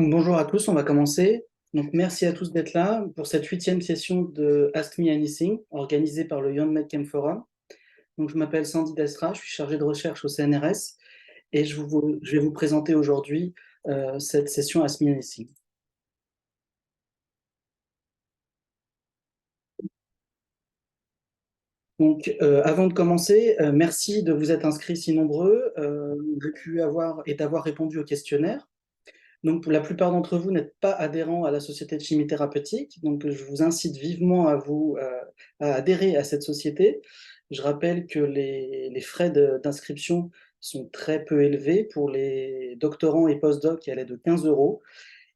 Donc, bonjour à tous, on va commencer. Donc, merci à tous d'être là pour cette 8e session de Ask Me Anything, organisée par le Young Medchem Forum. Donc, je m'appelle Sandy Destra, je suis chargé de recherche au CNRS et je vais vous présenter aujourd'hui cette session Ask Me Anything. Donc, avant de commencer, merci de vous être inscrits si nombreux, de pu avoir et d'avoir répondu au questionnaire. Donc, pour la plupart d'entre vous n'êtes pas adhérents à la Société de chimie thérapeutique, donc je vous incite vivement à adhérer à cette société. Je rappelle que les frais d'inscription sont très peu élevés. Pour les doctorants et post-doc, elle est de 15 €,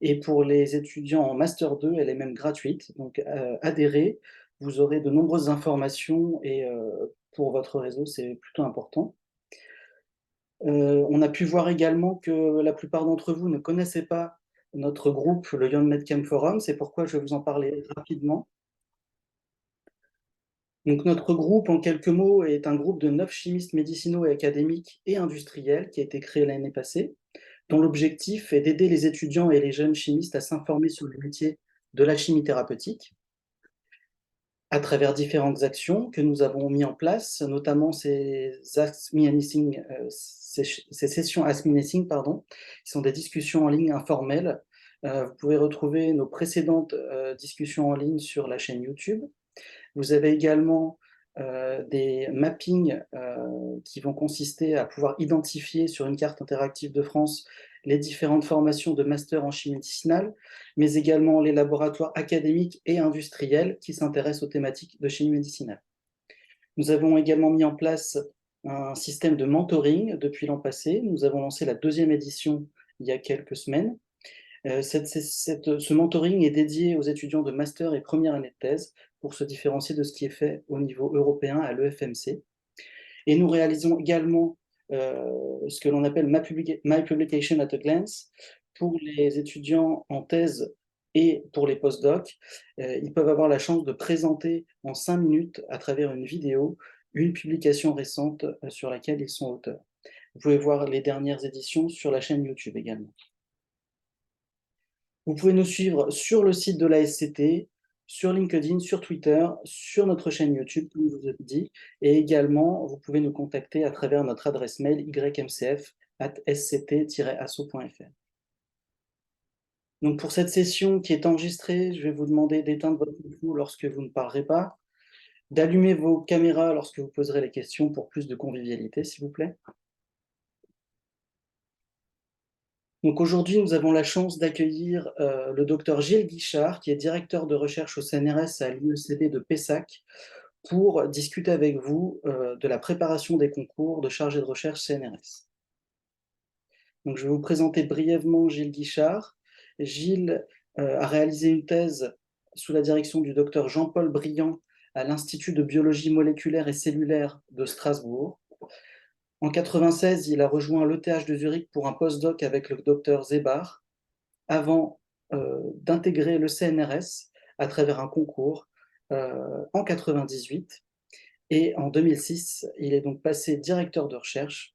et pour les étudiants en Master 2, elle est même gratuite. Donc, adhérez, vous aurez de nombreuses informations et pour votre réseau, c'est plutôt important. On a pu voir également que la plupart d'entre vous ne connaissaient pas notre groupe, le Young Medchem Forum, c'est pourquoi je vais vous en parler rapidement. Donc notre groupe, en quelques mots, est un groupe de 9 chimistes médicinaux et académiques et industriels qui a été créé l'année passée, dont l'objectif est d'aider les étudiants et les jeunes chimistes à s'informer sur le métier de la chimie thérapeutique à travers différentes actions que nous avons mis en place, notamment ces Ask Me Anything, ces sessions Ask Me Anything, pardon, qui sont des discussions en ligne informelles. Vous pouvez retrouver nos précédentes discussions en ligne sur la chaîne YouTube. Vous avez également des mappings qui vont consister à pouvoir identifier sur une carte interactive de France les différentes formations de master en chimie médicinale, mais également les laboratoires académiques et industriels qui s'intéressent aux thématiques de chimie médicinale. Nous avons également mis en place un système de mentoring depuis l'an passé. Nous avons lancé la 2e édition il y a quelques semaines. Ce mentoring est dédié aux étudiants de master et première année de thèse pour se différencier de ce qui est fait au niveau européen à l'EFMC. Et nous réalisons également ce que l'on appelle My Publication at a Glance pour les étudiants en thèse et pour les postdocs. Ils peuvent avoir la chance de présenter en 5 minutes à travers une vidéo une publication récente sur laquelle ils sont auteurs. Vous pouvez voir les dernières éditions sur la chaîne YouTube également. Vous pouvez nous suivre sur le site de la SCT, sur LinkedIn, sur Twitter, sur notre chaîne YouTube, comme je vous ai dit, et également, vous pouvez nous contacter à travers notre adresse mail ymcf@sct-asso.fr. Donc pour cette session qui est enregistrée, je vais vous demander d'éteindre votre micro lorsque vous ne parlerez pas, d'allumer vos caméras lorsque vous poserez les questions pour plus de convivialité, s'il vous plaît. Donc aujourd'hui, nous avons la chance d'accueillir le docteur Gilles Guichard, qui est directeur de recherche au CNRS à l'IECB de Pessac, pour discuter avec vous de la préparation des concours de chargé de recherche CNRS. Donc, je vais vous présenter brièvement Gilles Guichard. Gilles a réalisé une thèse sous la direction du docteur Jean-Paul Briand à l'Institut de biologie moléculaire et cellulaire de Strasbourg. En 1996, il a rejoint l'ETH de Zurich pour un postdoc avec le docteur Zebar, avant d'intégrer le CNRS à travers un concours en 1998. Et en 2006, il est donc passé directeur de recherche,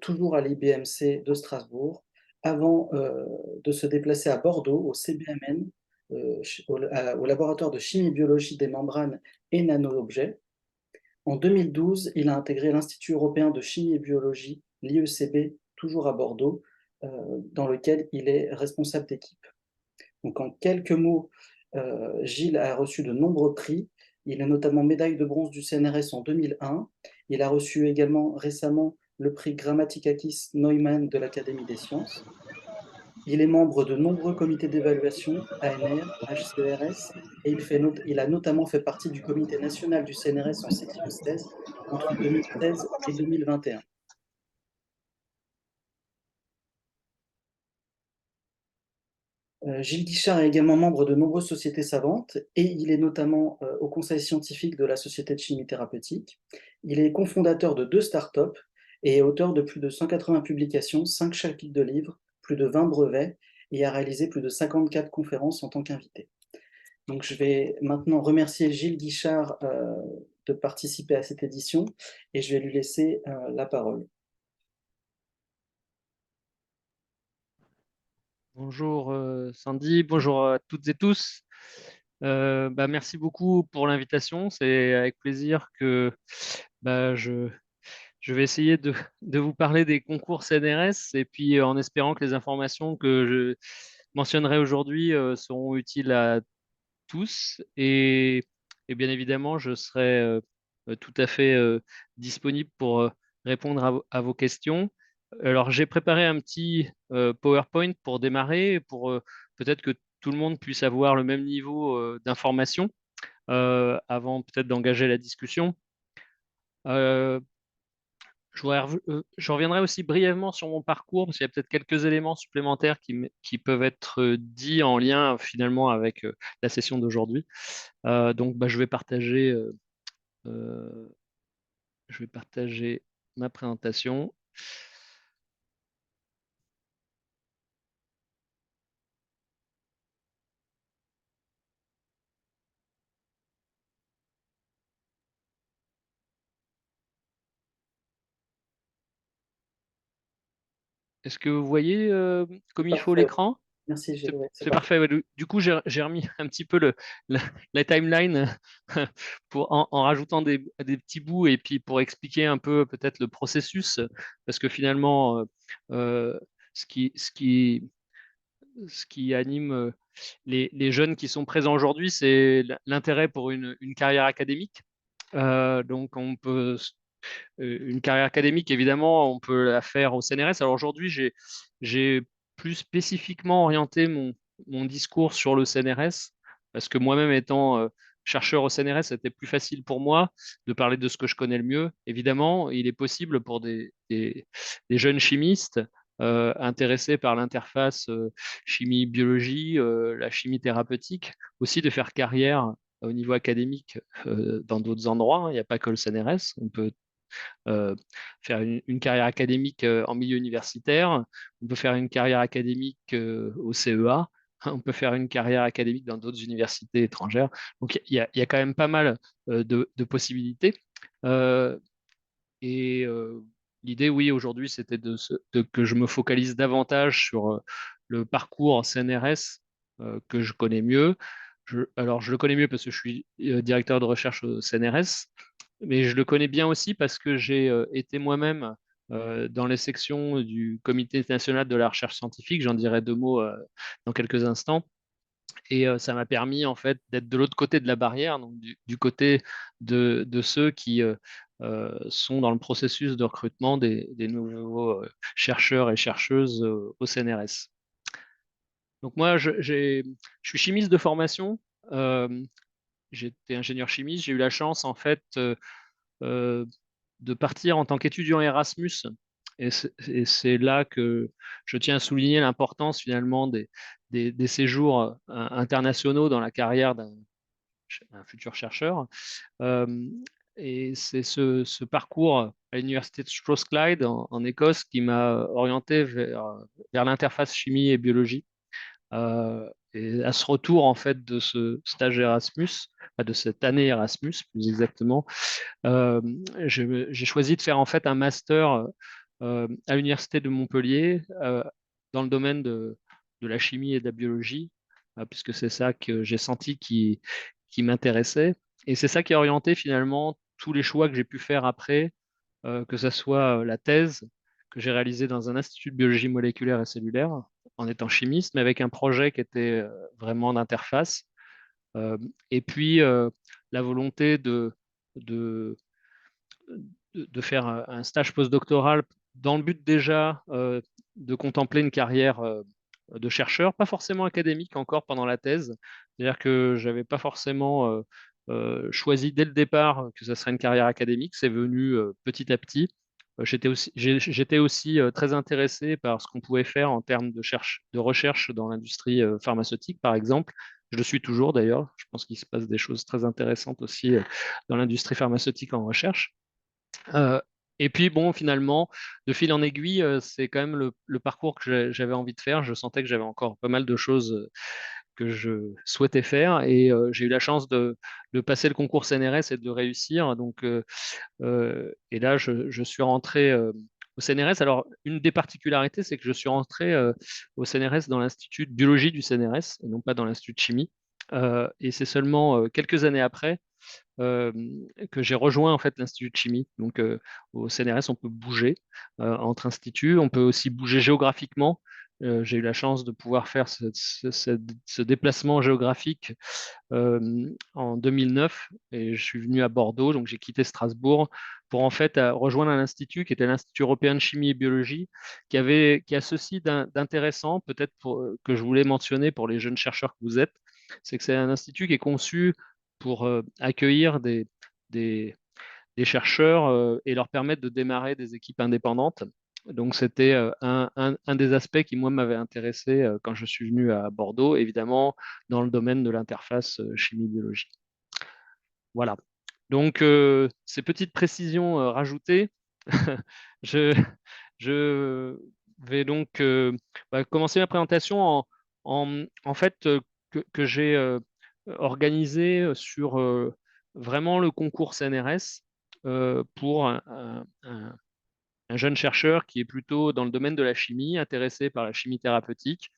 toujours à l'IBMC de Strasbourg, avant de se déplacer à Bordeaux, au CBMN, au laboratoire de chimie-biologie des membranes et nano-objets. En 2012, il a intégré l'Institut européen de chimie et biologie, l'IECB, toujours à Bordeaux, dans lequel il est responsable d'équipe. Donc en quelques mots, Gilles a reçu de nombreux prix. Il est notamment médaille de bronze du CNRS en 2001. Il a reçu également récemment le prix Grammatikakis Neumann de l'Académie des sciences. Il est membre de nombreux comités d'évaluation, ANR, HCRS, et il a notamment fait partie du comité national du CNRS en section 16 entre 2013 et 2021. Gilles Guichard est également membre de nombreuses sociétés savantes et il est notamment au conseil scientifique de la Société de chimie thérapeutique. Il est cofondateur de 2 startups et auteur de plus de 180 publications, 5 chapitres de livres, plus de 20 brevets et a réalisé plus de 54 conférences en tant qu'invité. Donc je vais maintenant remercier Gilles Guichard de participer à cette édition et je vais lui laisser la parole. Bonjour Sandy, bonjour à toutes et tous. Merci beaucoup pour l'invitation. C'est avec plaisir que bah, je vais essayer de vous parler des concours CNRS et puis en espérant que les informations que je mentionnerai aujourd'hui seront utiles à tous. Et bien évidemment, je serai tout à fait disponible pour répondre à vos questions. Alors, j'ai préparé un petit PowerPoint pour démarrer, pour peut-être que tout le monde puisse avoir le même niveau d'information avant peut-être d'engager la discussion. Euh, je reviendrai aussi brièvement sur mon parcours, parce qu'il y a peut-être quelques éléments supplémentaires qui peuvent être dits en lien finalement avec la session d'aujourd'hui. Je vais euh, je vais partager ma présentation. Est-ce que vous voyez comme il faut Parfait. l'écran? Merci Gilles, ouais, c'est C'est parfait. parfait. Ouais, du coup, j'ai remis un petit peu la, la timeline en rajoutant des petits bouts et puis pour expliquer un peu peut-être le processus, parce que finalement, euh, ce qui, ce qui, ce qui anime les jeunes qui sont présents aujourd'hui, c'est l'intérêt pour une carrière académique. Donc, une carrière académique, évidemment, on peut la faire au CNRS. Alors aujourd'hui, j'ai plus spécifiquement orienté mon discours sur le CNRS, parce que moi-même étant chercheur au CNRS, c'était plus facile pour moi de parler de ce que je connais le mieux. Évidemment, il est possible pour des jeunes chimistes intéressés par l'interface chimie-biologie, la chimie thérapeutique, aussi de faire carrière au niveau académique dans d'autres endroits, hein. Il n'y a pas que le CNRS. On peut euh, faire une carrière académique en milieu universitaire, on peut faire une carrière académique au CEA, on peut faire une carrière académique dans d'autres universités étrangères. Donc il y a quand même pas mal de possibilités. Euh, et l'idée, oui, aujourd'hui, c'était que je me focalise davantage sur le parcours CNRS que je connais mieux. Alors, je le connais mieux parce que je suis directeur de recherche au CNRS, mais je le connais bien aussi parce que j'ai été moi-même dans les sections du Comité national de la recherche scientifique. J'en dirai deux mots dans quelques instants. Et ça m'a permis en fait d'être de l'autre côté de la barrière, donc du côté de ceux qui sont dans le processus de recrutement des nouveaux chercheurs et chercheuses au CNRS. Donc moi, je suis chimiste de formation. Euh, J'étais ingénieur chimiste. J'ai eu la chance en fait euh, de partir en tant qu'étudiant Erasmus. Et c'est là que je tiens à souligner l'importance finalement des séjours internationaux dans la carrière d'un futur chercheur. Euh, et c'est ce parcours à l'université de Strathclyde en Écosse qui m'a orienté vers l'interface chimie et biologie. Et à ce retour en fait de ce stage Erasmus, enfin, de cette année Erasmus plus exactement, euh, j'ai choisi de faire en fait un master à l'université de Montpellier dans le domaine de la chimie et de la biologie, puisque c'est ça que j'ai senti qui m'intéressait. Et c'est ça qui a orienté finalement tous les choix que j'ai pu faire après, que ce soit la thèse que j'ai réalisée dans un institut de biologie moléculaire et cellulaire en étant chimiste, mais avec un projet qui était vraiment d'interface. Euh, et puis la volonté de de faire un stage postdoctoral dans le but déjà de contempler une carrière de chercheur, pas forcément académique encore pendant la thèse. C'est-à-dire que je n'avais pas forcément choisi dès le départ que ça serait une carrière académique. C'est venu petit à petit. J'étais aussi très intéressé par ce qu'on pouvait faire en termes de recherche dans l'industrie pharmaceutique, par exemple. Je le suis toujours d'ailleurs. Je pense qu'il se passe des choses très intéressantes aussi dans l'industrie pharmaceutique en recherche. Euh, et puis bon, finalement, de fil en aiguille, c'est quand même le parcours que j'avais envie de faire. Je sentais que j'avais encore pas mal de choses que je souhaitais faire et j'ai eu la chance de passer le concours CNRS et de le réussir. Donc, et là, je suis rentré au CNRS. Alors, une des particularités, c'est que je suis rentré au CNRS dans l'Institut de biologie du CNRS et non pas dans l'Institut de chimie. Et c'est seulement quelques années après euh, que j'ai rejoint en fait l'Institut de chimie. Donc au CNRS, on peut bouger entre instituts, on peut aussi bouger géographiquement. J'ai eu la chance de pouvoir faire ce déplacement géographique en 2009 et je suis venu à Bordeaux, donc j'ai quitté Strasbourg pour en fait rejoindre un institut qui était l'Institut européen de chimie et biologie, qui a ceci d'intéressant, peut-être que je voulais mentionner pour les jeunes chercheurs que vous êtes, c'est que c'est un institut qui est conçu pour accueillir des, des chercheurs et leur permettre de démarrer des équipes indépendantes. Donc c'était un des aspects qui, moi, m'avait intéressé quand je suis venu à Bordeaux, évidemment, dans le domaine de l'interface chimie-biologie. Voilà. Donc, ces petites précisions rajoutées, je, je vais donc commencer ma présentation en fait que j'ai organisé sur vraiment le concours CNRS pour un jeune chercheur qui est plutôt dans le domaine de la chimie, intéressé par la chimie thérapeutique,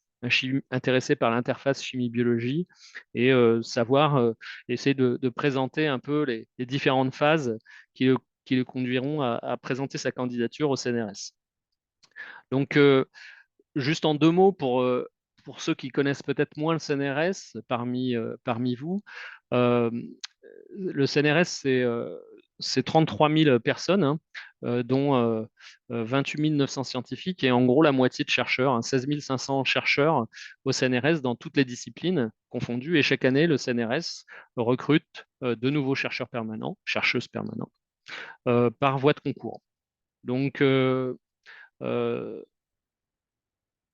intéressé par l'interface chimie-biologie, et savoir essayer de présenter un peu les différentes phases qui le conduiront à présenter sa candidature au CNRS. Donc, juste en deux mots pour ceux qui connaissent peut-être moins le CNRS parmi vous, euh, le CNRS, c'est 33 000 personnes, hein, dont 28 900 scientifiques et en gros la moitié de chercheurs, hein, 16 500 chercheurs au CNRS dans toutes les disciplines confondues. Et chaque année, le CNRS recrute de nouveaux chercheurs permanents, chercheuses permanentes, par voie de concours. Donc, euh,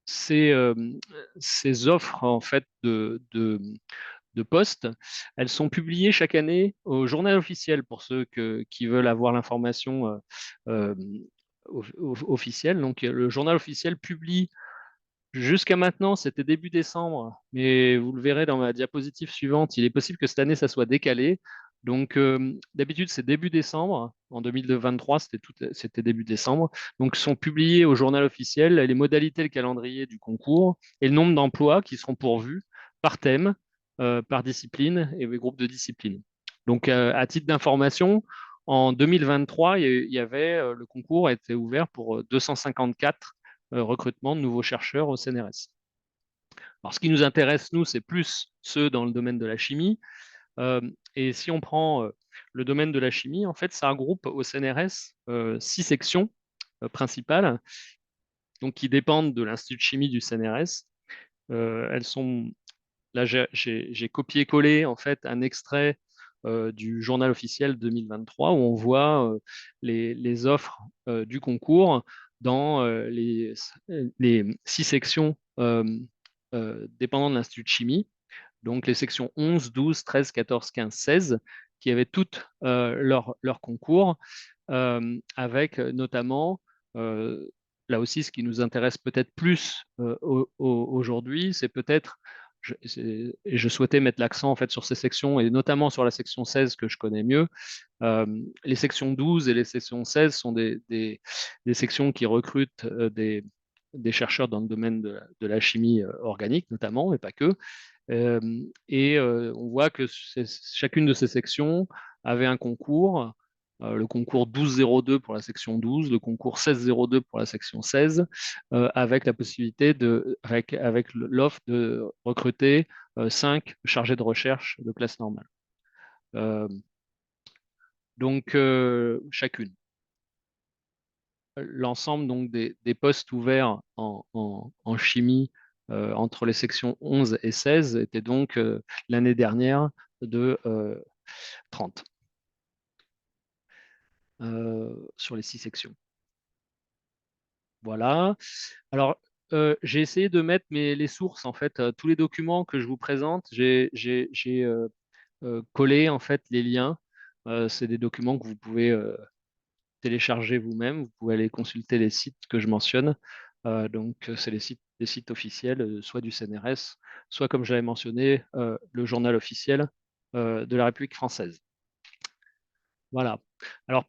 ces, euh, ces offres en fait de postes, elles sont publiées chaque année au journal officiel pour ceux qui veulent avoir l'information euh, officielle. Donc le journal officiel publie jusqu'à maintenant, c'était début décembre, mais vous le verrez dans ma diapositive suivante, il est possible que cette année, ça soit décalé. Donc, d'habitude, c'est début décembre. En 2023, c'était début décembre. Donc, sont publiés au journal officiel les modalités, le calendrier du concours et le nombre d'emplois qui seront pourvus par thème, par discipline et les groupes de disciplines. Donc, à titre d'information, en 2023, il y avait, le concours a été ouvert pour 254 recrutement de nouveaux chercheurs au CNRS. Alors, ce qui nous intéresse, nous, c'est plus ceux dans le domaine de la chimie. Et si on prend le domaine de la chimie, en fait, ça regroupe au CNRS 6 sections principales, donc qui dépendent de l'Institut de chimie du CNRS. Elles sont là, j'ai copié-collé en fait un extrait du journal officiel 2023 où on voit les offres du concours dans les 6 sections dépendant de l'Institut de chimie. Donc les sections 11, 12, 13, 14, 15, 16, qui avaient toutes leur concours, avec notamment, euh, là aussi, ce qui nous intéresse peut-être plus aujourd'hui, c'est peut-être, et je souhaitais mettre l'accent en fait sur ces sections, et notamment sur la section 16 que je connais mieux. Les sections 12 et les sections 16 sont des sections qui recrutent des chercheurs dans le domaine de la chimie organique notamment, et pas que. Euh, et on voit que chacune de ces sections avait un concours, le concours 1202 pour la section 12, le concours 1602 pour la section 16, avec la possibilité avec l'offre de recruter 5 chargés de recherche de classe normale. Euh, donc, chacune. L'ensemble donc des postes ouverts en chimie entre les sections 11 et 16 était donc l'année dernière de 30 sur les 6 sections. Voilà. Alors, j'ai essayé de mettre les sources, en fait, tous les documents que je vous présente, j'ai collé en fait les liens. C'est des documents que vous pouvez télécharger vous-même. Vous pouvez aller consulter les sites que je mentionne. Donc, c'est les sites officiels, soit du CNRS, soit, comme j'avais mentionné, le journal officiel de la République française. Voilà. Alors,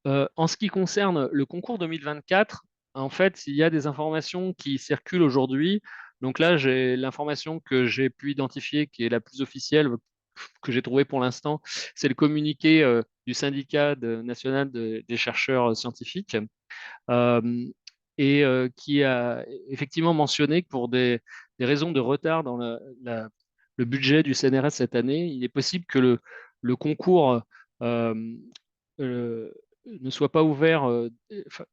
En ce qui concerne le concours 2024, en fait, il y a des informations qui circulent aujourd'hui. Donc là, j'ai l'information que j'ai pu identifier, qui est la plus officielle, que j'ai trouvée pour l'instant, c'est le communiqué du syndicat national des chercheurs scientifiques, euh, et qui a effectivement mentionné que pour des raisons de retard dans le budget du CNRS cette année, il est possible que le concours euh, euh, ne soit pas ouvert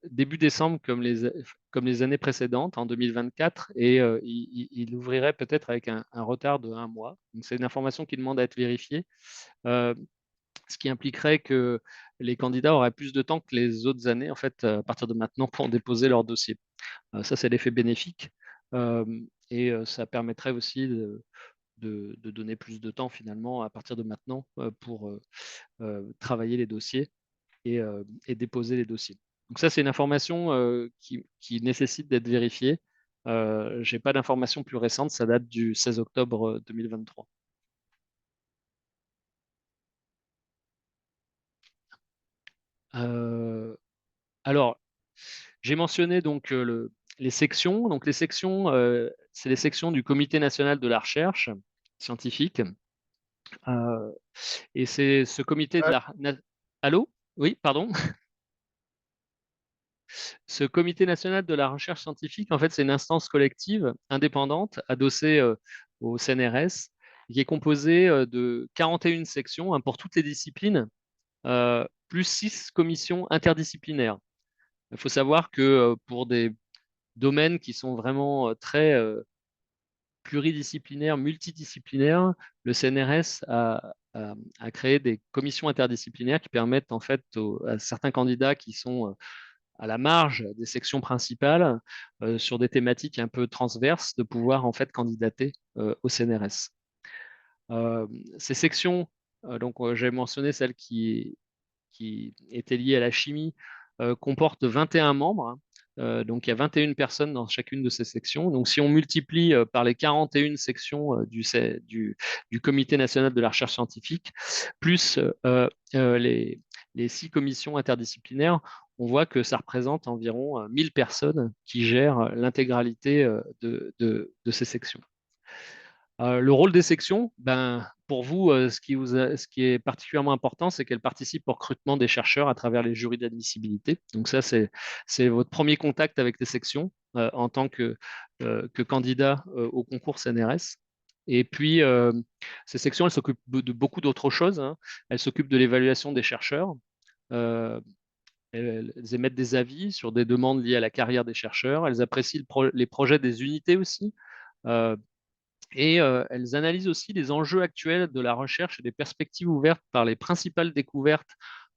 début décembre comme les années précédentes, en 2024, et il ouvrirait peut-être avec un retard de 1 mois. Donc c'est une information qui demande à être vérifiée, euh, ce qui impliquerait que les candidats auraient plus de temps que les autres années, en fait, à partir de maintenant, pour déposer leur dossier. Ça, c'est l'effet bénéfique. Euh, et ça permettrait aussi de donner plus de temps finalement à partir de maintenant pour travailler les dossiers et déposer les dossiers. Donc ça, c'est une information qui nécessite d'être vérifiée. Je n'ai pas d'informations plus récentes, ça date du 16 octobre 2023. Euh, alors, j'ai mentionné donc les sections. Donc les sections, c'est les sections du Comité national de la recherche scientifique. Euh, et c'est ce comité de Allô? Oui, pardon. Ce comité national de la recherche scientifique, en fait, c'est une instance collective indépendante adossée au CNRS, qui est composée de 41 sections, hein, pour toutes les disciplines, plus 6 commissions interdisciplinaires. Il faut savoir que pour des domaines qui sont vraiment très pluridisciplinaires, multidisciplinaires, le CNRS a créé des commissions interdisciplinaires qui permettent en fait à certains candidats qui sont à la marge des sections principales sur des thématiques un peu transverses de pouvoir en fait candidater au CNRS. Euh, Ces sections, donc j'ai mentionné celle qui était liée à la chimie, comporte 21 membres, hein. Donc il y a 21 personnes dans chacune de ces sections. Donc si on multiplie par les 41 sections du Comité national de la recherche scientifique, plus les 6 commissions interdisciplinaires, on voit que ça représente environ 1000 personnes qui gèrent l'intégralité de ces sections. Le rôle des sections, ben, pour vous, ce qui est particulièrement important, c'est qu'elles participent au recrutement des chercheurs à travers les jurys d'admissibilité. Donc ça, c'est votre premier contact avec les sections en tant que candidat au concours CNRS. Et puis, ces sections, elles s'occupent de beaucoup d'autres choses, hein. Elles s'occupent de l'évaluation des chercheurs. Euh, Elles émettent des avis sur des demandes liées à la carrière des chercheurs. Elles apprécient les projets des unités aussi. Euh, et elles analysent aussi les enjeux actuels de la recherche et les perspectives ouvertes par les principales découvertes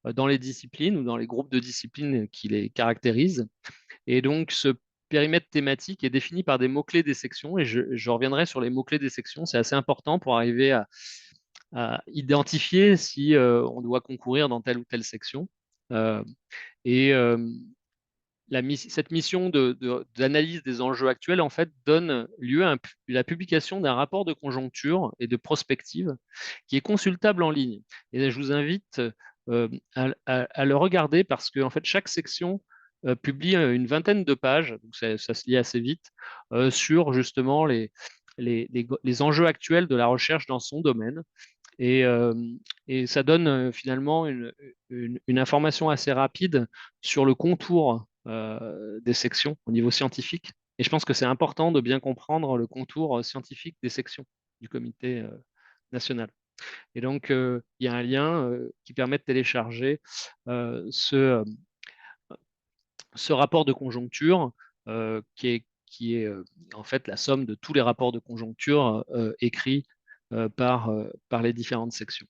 dans les disciplines ou dans les groupes de disciplines qui les caractérisent. Et donc, ce périmètre thématique est défini par des mots-clés des sections, et je reviendrai sur les mots-clés des sections. C'est assez important pour arriver à identifier si on doit concourir dans telle ou telle section. Euh, et cette mission d'analyse des enjeux actuels, en fait, donne lieu à la publication d'un rapport de conjoncture et de prospective qui est consultable en ligne. Et je vous invite à le regarder parce que, en fait, chaque section publie une vingtaine de pages, donc ça se lit assez vite, sur justement les enjeux actuels de la recherche dans son domaine. Et, euh, et ça donne finalement une information assez rapide sur le contour des sections au niveau scientifique. Et je pense que c'est important de bien comprendre le contour scientifique des sections du comité national. Et donc, il y a un lien qui permet de télécharger euh, ce, euh, ce rapport de conjoncture qui est en fait la somme de tous les rapports de conjoncture écrits par les différentes sections.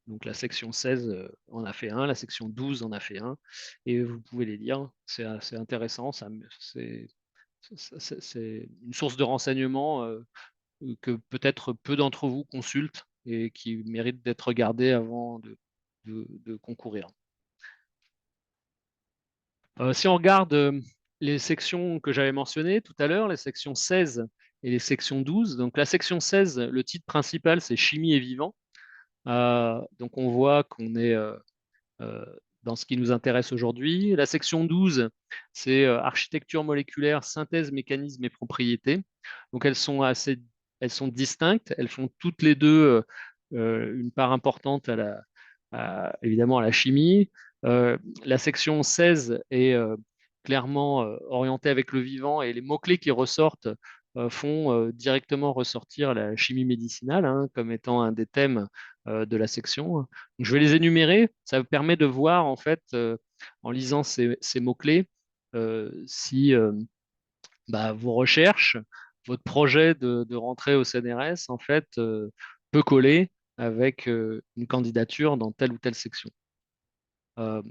Donc la section 16 en a fait un, la section 12 en a fait un, et vous pouvez les lire. C'est assez intéressant, c'est une source de renseignement que peut-être peu d'entre vous consultent et qui mérite d'être regardée avant de concourir. Si on regarde les sections que j'avais mentionnées tout à l'heure, les sections 16 et les sections 12, donc la section 16, le titre principal, c'est Chimie et vivant. Donc on voit qu'on est dans ce qui nous intéresse aujourd'hui. La section 12, c'est architecture moléculaire, synthèse, mécanisme et propriétés. Donc elles sont distinctes, elles font toutes les deux une part importante évidemment à la chimie. La section 16 est clairement orientée avec le vivant et les mots-clés qui ressortent font directement ressortir la chimie médicinale hein, comme étant un des thèmes de la section. Donc, je vais les énumérer. Ça vous permet de voir, en fait, en lisant ces mots-clés, si vos recherches, votre projet de rentrer au CNRS, en fait, peut coller avec une candidature dans telle ou telle section. Euh,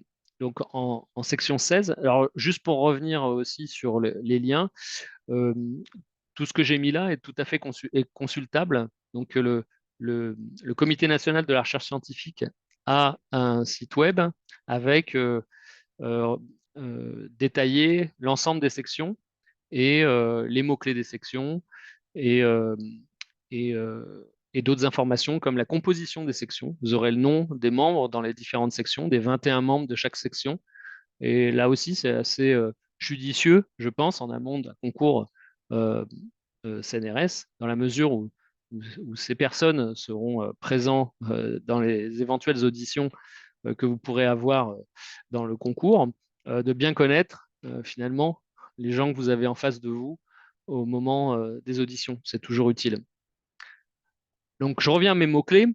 donc, en section 16, alors juste pour revenir aussi sur les liens, euh, tout ce que j'ai mis là est tout à fait est consultable. Donc, le Comité national de la recherche scientifique a un site web avec euh, détaillé l'ensemble des sections et les mots-clés des sections et, euh, et d'autres informations comme la composition des sections. Vous aurez le nom des membres dans les différentes sections, des 21 membres de chaque section. Et là aussi, c'est assez judicieux, je pense, en amont d'un concours euh, CNRS, dans la mesure où ces personnes seront présents dans les éventuelles auditions que vous pourrez avoir dans le concours, de bien connaître finalement les gens que vous avez en face de vous au moment des auditions. C'est toujours utile. Donc, je reviens à mes mots-clés.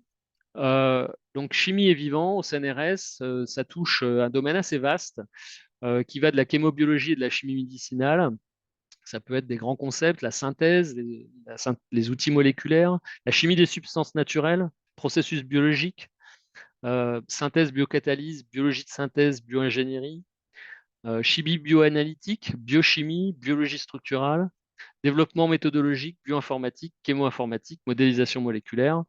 Donc, chimie et vivant au CNRS, ça touche un domaine assez vaste qui va de la chémobiologie et de la chimie médicinale. Ça peut être des grands concepts, la synthèse, les outils moléculaires, la chimie des substances naturelles, processus biologiques, synthèse, biocatalyse, biologie de synthèse, bioingénierie, chimie bioanalytique, biochimie, biologie structurale, développement méthodologique, bioinformatique, chémoinformatique, modélisation moléculaire,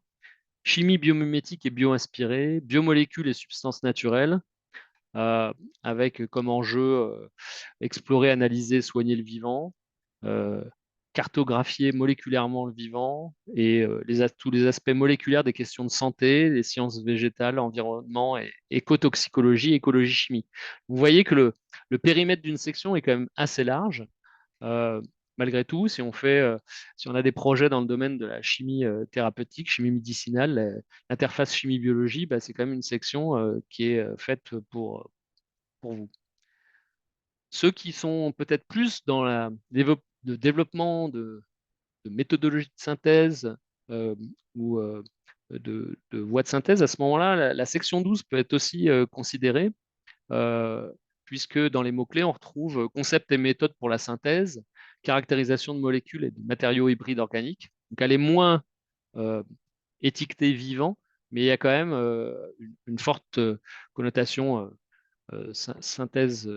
chimie biomimétique et bioinspirée, biomolécules et substances naturelles, euh, avec comme enjeu explorer, analyser, soigner le vivant, euh, cartographier moléculairement le vivant et tous les aspects moléculaires des questions de santé, des sciences végétales, environnement, et écotoxicologie, écologie-chimie. Vous voyez que le périmètre d'une section est quand même assez large. Euh, Malgré tout, si on a des projets dans le domaine de la chimie thérapeutique, chimie médicinale, l'interface chimie-biologie, bah, c'est quand même une section qui est faite pour vous. Ceux qui sont peut-être plus dans le développement de méthodologie de synthèse ou de voies de synthèse, à ce moment-là, la section 12 peut être aussi considérée, euh, puisque dans les mots-clés, on retrouve concepts et méthodes pour la synthèse, caractérisation de molécules et de matériaux hybrides organiques. Donc, elle est moins euh, étiquetée vivant, mais il y a quand même une forte connotation synthèse,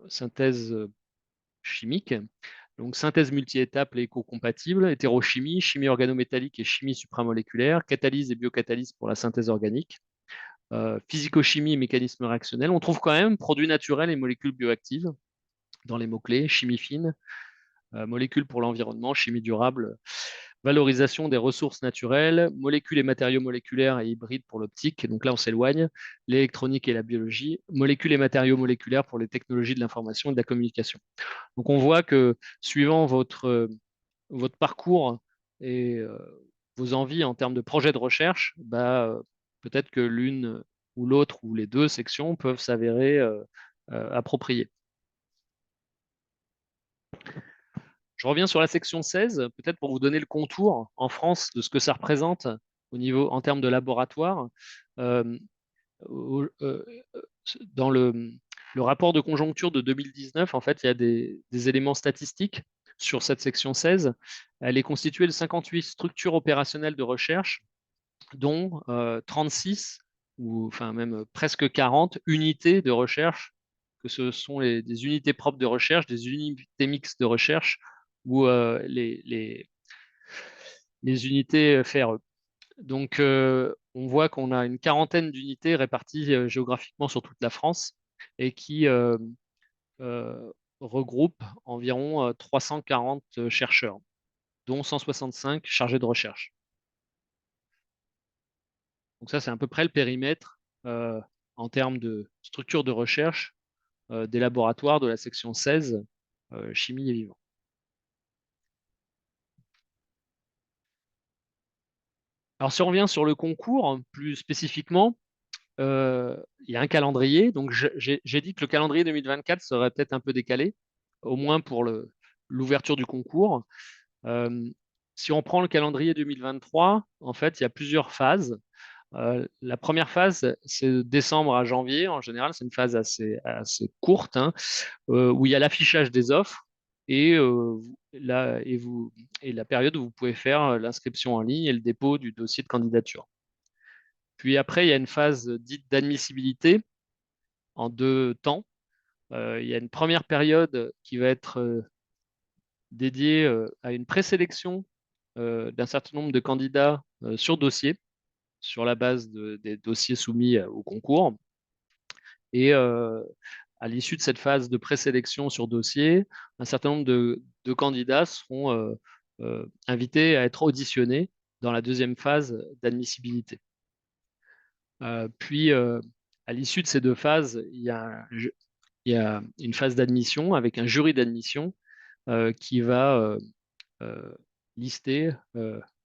synthèse chimique. Donc, synthèse multi-étapes et éco-compatible, hétérochimie, chimie organométallique et chimie supramoléculaire, catalyse et biocatalyse pour la synthèse organique, physico-chimie et mécanismes réactionnels. On trouve quand même produits naturels et molécules bioactives dans les mots-clés, chimie fine, molécules pour l'environnement, chimie durable, valorisation des ressources naturelles, molécules et matériaux moléculaires et hybrides pour l'optique. Donc là, on s'éloigne, l'électronique et la biologie, molécules et matériaux moléculaires pour les technologies de l'information et de la communication. Donc on voit que suivant votre parcours et vos envies en termes de projet de recherche, peut-être que l'une ou l'autre ou les deux sections peuvent s'avérer appropriées. Je reviens sur la section 16, peut-être pour vous donner le contour en France de ce que ça représente en termes de laboratoire. Euh, euh, dans le rapport de conjoncture de 2019, en fait, il y a des éléments statistiques sur cette section 16. Elle est constituée de 58 structures opérationnelles de recherche, dont 36, ou enfin même presque 40 unités de recherche, que ce sont des unités propres de recherche, des unités mixtes de recherche, ou les unités FRE. Donc, on voit qu'on a une quarantaine d'unités réparties géographiquement sur toute la France et qui euh, regroupent environ 340 chercheurs, dont 165 chargés de recherche. Donc ça, c'est à peu près le périmètre. en termes de structure de recherche des laboratoires de la section 16, chimie et vivant. Alors, si on revient sur le concours, plus spécifiquement, il y a un calendrier. Donc, j'ai dit que le calendrier 2024 serait peut-être un peu décalé, au moins pour l'ouverture du concours. Si on prend le calendrier 2023, en fait, il y a plusieurs phases. La première phase, c'est de décembre à janvier. En général, c'est une phase assez courte, hein, où il y a l'affichage des offres et, et la période où vous pouvez faire l'inscription en ligne et le dépôt du dossier de candidature. Puis après, il y a une phase dite d'admissibilité en 2 temps. Il y a une première période qui va être dédiée à une présélection d'un certain nombre de candidats sur dossier, sur la base des dossiers soumis au concours. Et à l'issue de cette phase de présélection sur dossier, un certain nombre de candidats seront invités à être auditionnés dans la deuxième phase d'admissibilité. Puis, à l'issue de ces 2 phases, il y a une phase d'admission avec un jury d'admission qui va lister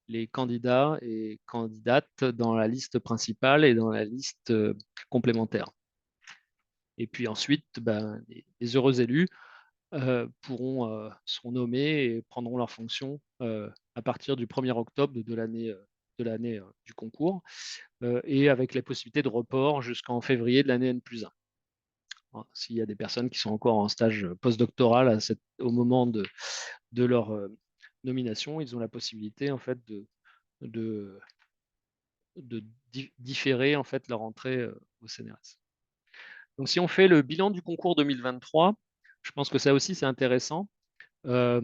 les candidats et candidates dans la liste principale et dans la liste complémentaire. Et puis ensuite, ben, les heureux élus seront nommés et prendront leurs fonctions à partir du 1er octobre de l'année du concours et avec la possibilité de report jusqu'en février de l'année N+1. S'il y a des personnes qui sont encore en stage postdoctoral au moment de leur nomination, ils ont la possibilité en fait de, différer en fait leur entrée au CNRS. Donc si on fait le bilan du concours 2023, je pense que ça aussi c'est intéressant. Je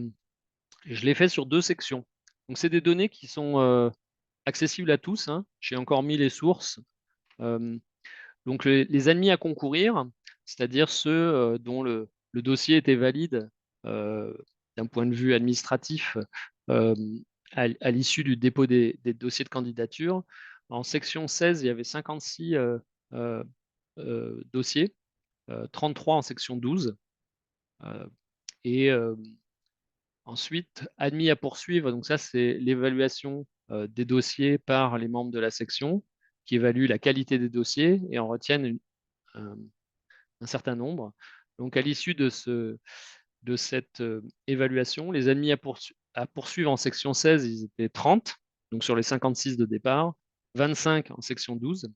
l'ai fait sur 2 sections. Donc c'est des données qui sont accessibles à tous, hein. J'ai encore mis les sources. Donc les admis à concourir, c'est-à-dire ceux dont le dossier était valide euh, d'un point de vue administratif euh, à l'issue du dépôt des dossiers de candidature. En section 16, il y avait 56 euh, dossiers, 33 en section 12. Et ensuite, admis à poursuivre, donc ça c'est l'évaluation des dossiers par les membres de la section qui évaluent la qualité des dossiers et en retiennent un, un certain nombre. Donc, à l'issue de cette évaluation, les admis à poursuivre en section 16, ils étaient 30, donc sur les 56 de départ, 25 en section 12.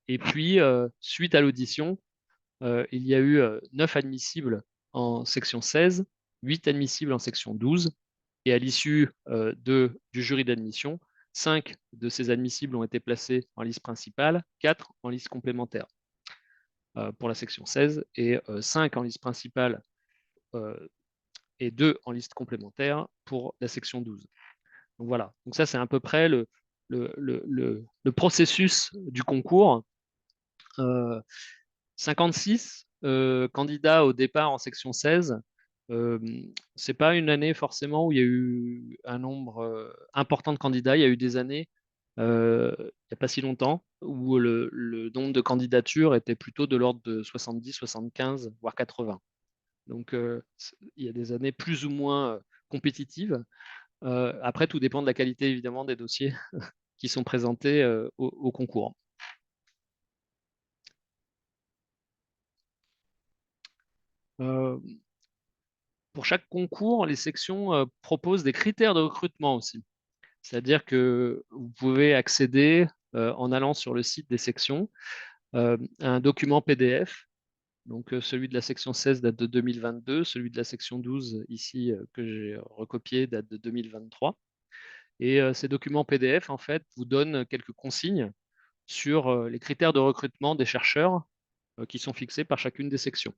Et puis, suite à l'audition, il y a eu 9 admissibles en section 16, 8 admissibles en section 12. Et à l'issue du jury d'admission, 5 de ces admissibles ont été placés en liste principale, 4 en liste complémentaire pour la section 16 et 5 en liste principale et 2 en liste complémentaire pour la section 12. Donc voilà, donc ça c'est à peu près le processus du concours. 56 candidats au départ en section 16. C'est pas une année forcément où il y a eu un nombre important de candidats. Il y a eu des années, il n'y a pas si longtemps, où le nombre de candidatures était plutôt de l'ordre de 70, 75, voire 80. Donc, il y a des années plus ou moins compétitives. Après, tout dépend de la qualité, évidemment, des dossiers qui sont présentés au concours. Euh, pour chaque concours, les sections proposent des critères de recrutement aussi. C'est-à-dire que vous pouvez accéder, en allant sur le site des sections, à un document PDF. Donc, celui de la section 16 date de 2022, celui de la section 12, ici, que j'ai recopié, date de 2023. Et ces documents PDF, en fait, vous donnent quelques consignes sur les critères de recrutement des chercheurs qui sont fixés par chacune des sections.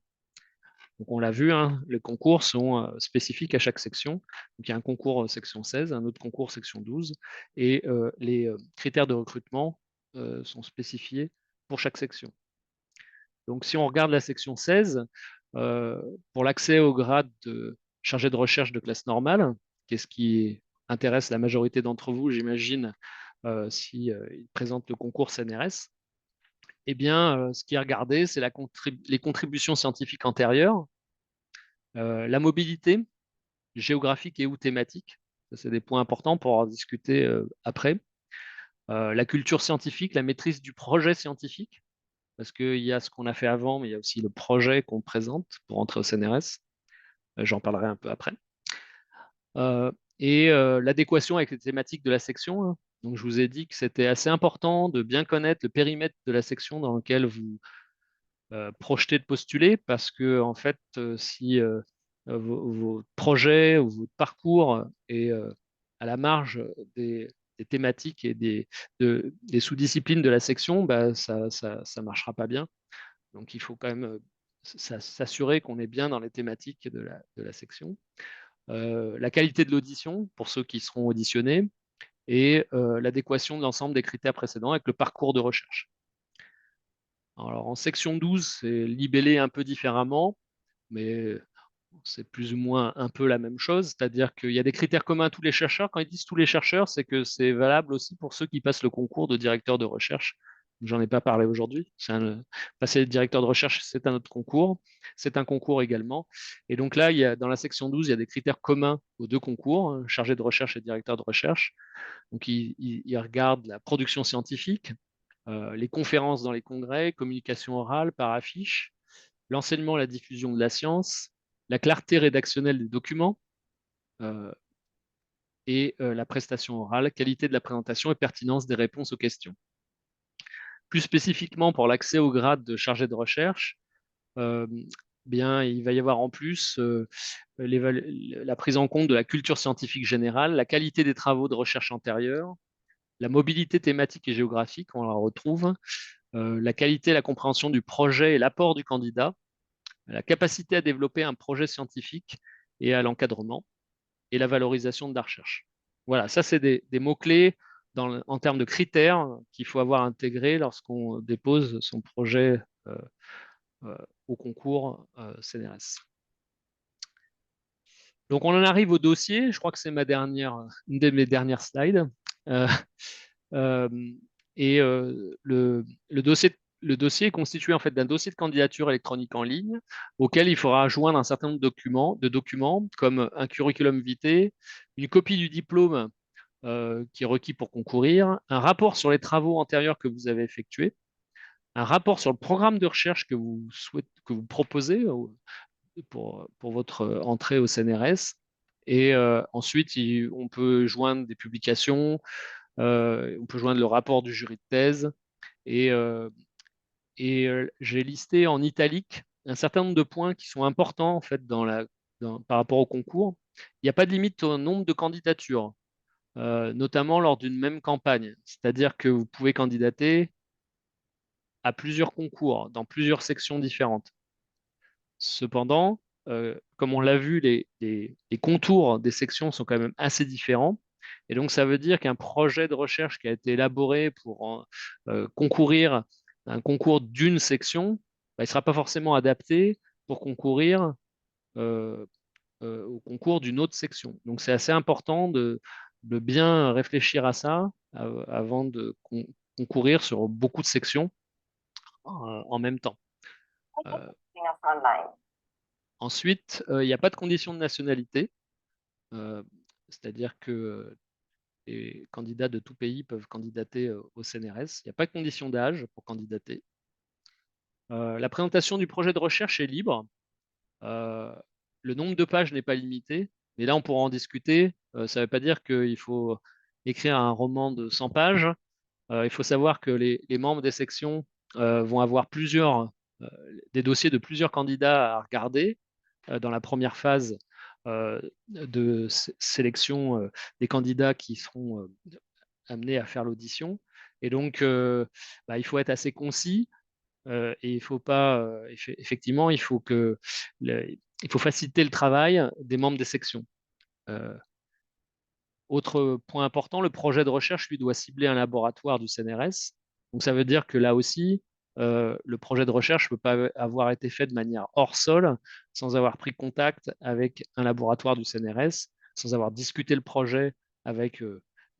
Donc, on l'a vu, hein, les concours sont spécifiques à chaque section. Donc, il y a un concours section 16, un autre concours section 12, et les critères de recrutement sont spécifiés pour chaque section. Donc, si on regarde la section 16, pour l'accès au grade de chargé de recherche de classe normale, qu'est-ce qui intéresse la majorité d'entre vous, j'imagine, si ils présentent le concours CNRS, eh bien, ce qui est regardé, c'est les contributions scientifiques antérieures, la mobilité géographique et ou thématique. Ça, c'est des points importants pour en discuter après. La culture scientifique, la maîtrise du projet scientifique, parce qu'il y a ce qu'on a fait avant, mais il y a aussi le projet qu'on présente pour entrer au CNRS. J'en parlerai un peu après. Euh, et l'adéquation avec les thématiques de la section, hein. Donc, je vous ai dit que c'était assez important de bien connaître le périmètre de la section dans lequel vous projetez de postuler, parce que en fait, si vos projets ou votre parcours est à la marge des thématiques et des sous-disciplines de la section, bah, ça marchera pas bien. Donc, il faut quand même s'assurer qu'on est bien dans les thématiques de la section. La qualité de l'audition pour ceux qui seront auditionnés et l'adéquation de l'ensemble des critères précédents avec le parcours de recherche. Alors, en section 12, c'est libellé un peu différemment, mais c'est plus ou moins un peu la même chose, c'est-à-dire qu'il y a des critères communs à tous les chercheurs. Quand ils disent tous les chercheurs, c'est que c'est valable aussi pour ceux qui passent le concours de directeur de recherche. J'en ai pas parlé aujourd'hui. Passer le directeur de recherche, c'est un autre concours. C'est un concours également. Et donc là, dans la section 12, il y a des critères communs aux deux concours, hein, chargé de recherche et directeur de recherche. Donc, ils regardent la production scientifique, les conférences dans les congrès, communication orale par affiche, l'enseignement et la diffusion de la science, la clarté rédactionnelle des documents et la prestation orale, qualité de la présentation et pertinence des réponses aux questions. Plus spécifiquement pour l'accès au grade de chargé de recherche, bien, il va y avoir en plus la prise en compte de la culture scientifique générale, la qualité des travaux de recherche antérieurs, la mobilité thématique et géographique, on la retrouve, la qualité et la compréhension du projet et l'apport du candidat, la capacité à développer un projet scientifique et à l'encadrement, et la valorisation de la recherche. Voilà, ça c'est des mots-clés en termes de critères qu'il faut avoir intégrés lorsqu'on dépose son projet euh, euh, au concours CNRS. Donc on en arrive au dossier, je crois que c'est une de mes dernières slides. Euh, euh, et le dossier est constitué en fait d'un dossier de candidature électronique en ligne auquel il faudra joindre un certain nombre de documents comme un curriculum vitae, une copie du diplôme qui est requis pour concourir, un rapport sur les travaux antérieurs que vous avez effectués, un rapport sur le programme de recherche que vous proposez pour votre entrée au CNRS. Et ensuite, on peut joindre des publications, on peut joindre le rapport du jury de thèse. Et, j'ai listé en italique un certain nombre de points qui sont importants en fait par rapport au concours. Il n'y a pas de limite au nombre de candidatures, notamment lors d'une même campagne. C'est-à-dire que vous pouvez candidater à plusieurs concours dans plusieurs sections différentes. Cependant, comme on l'a vu, les contours des sections sont quand même assez différents. Et donc, ça veut dire qu'un projet de recherche qui a été élaboré pour concourir à un concours d'une section, bah, il ne sera pas forcément adapté pour concourir euh, au concours d'une autre section. Donc, c'est assez important de bien réfléchir à ça avant de concourir sur beaucoup de sections en même temps. Euh, Ensuite, il n'y a pas de condition de nationalité, euh, c'est-à-dire que les candidats de tout pays peuvent candidater au CNRS. Il n'y a pas de condition d'âge pour candidater. La présentation du projet de recherche est libre. Euh, le nombre de pages n'est pas limité, mais là, on pourra en discuter. Ça ne veut pas dire qu'il faut écrire un roman de 100 pages. Il faut savoir que les membres des sections vont avoir euh, des dossiers de plusieurs candidats à regarder dans la première phase de sélection des candidats qui seront amenés à faire l'audition. Et donc, bah, il faut être assez concis et il faut pas, effectivement, il faut faciliter le travail des membres des sections. Euh, Autre point important, le projet de recherche, lui, doit cibler un laboratoire du CNRS. Donc, ça veut dire que là aussi, le projet de recherche ne peut pas avoir été fait de manière hors sol, sans avoir pris contact avec un laboratoire du CNRS, sans avoir discuté le projet avec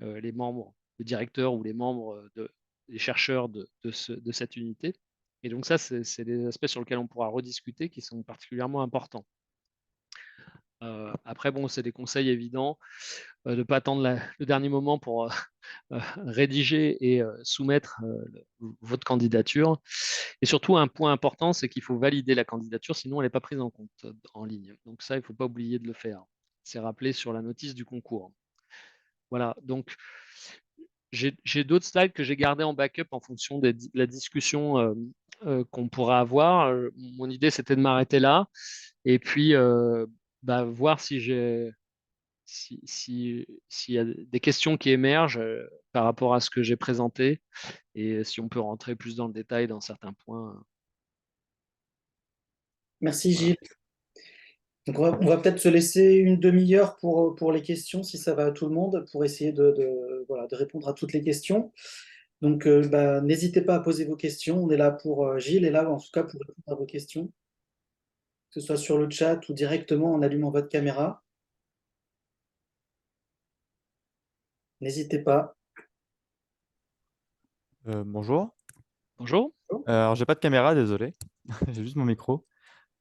les membres, le directeur ou les membres des chercheurs de cette unité. Et donc ça, c'est des aspects sur lesquels on pourra rediscuter qui sont particulièrement importants. Après, bon, c'est des conseils évidents de ne pas attendre le dernier moment pour rédiger et soumettre votre candidature. Et surtout, un point important, c'est qu'il faut valider la candidature, sinon elle n'est pas prise en compte en ligne. Donc ça, il ne faut pas oublier de le faire. C'est rappelé sur la notice du concours. Voilà, donc j'ai d'autres slides que j'ai gardés en backup en fonction de la discussion qu'on pourra avoir. Mon idée, c'était de m'arrêter là et puis voir s'il y a des questions qui émergent par rapport à ce que j'ai présenté et si on peut rentrer plus dans le détail dans certains points. Merci Voilà. Gilles. Donc on va peut-être se laisser une demi-heure pour les questions, si ça va à tout le monde, pour essayer voilà, de répondre à toutes les questions. Donc n'hésitez pas à poser vos questions. On est là Gilles est là en tout cas pour répondre à vos questions, que ce soit sur le chat ou directement en allumant votre caméra. N'hésitez pas. Bonjour. Bonjour. Alors, j'ai pas de caméra, désolé. J'ai juste mon micro.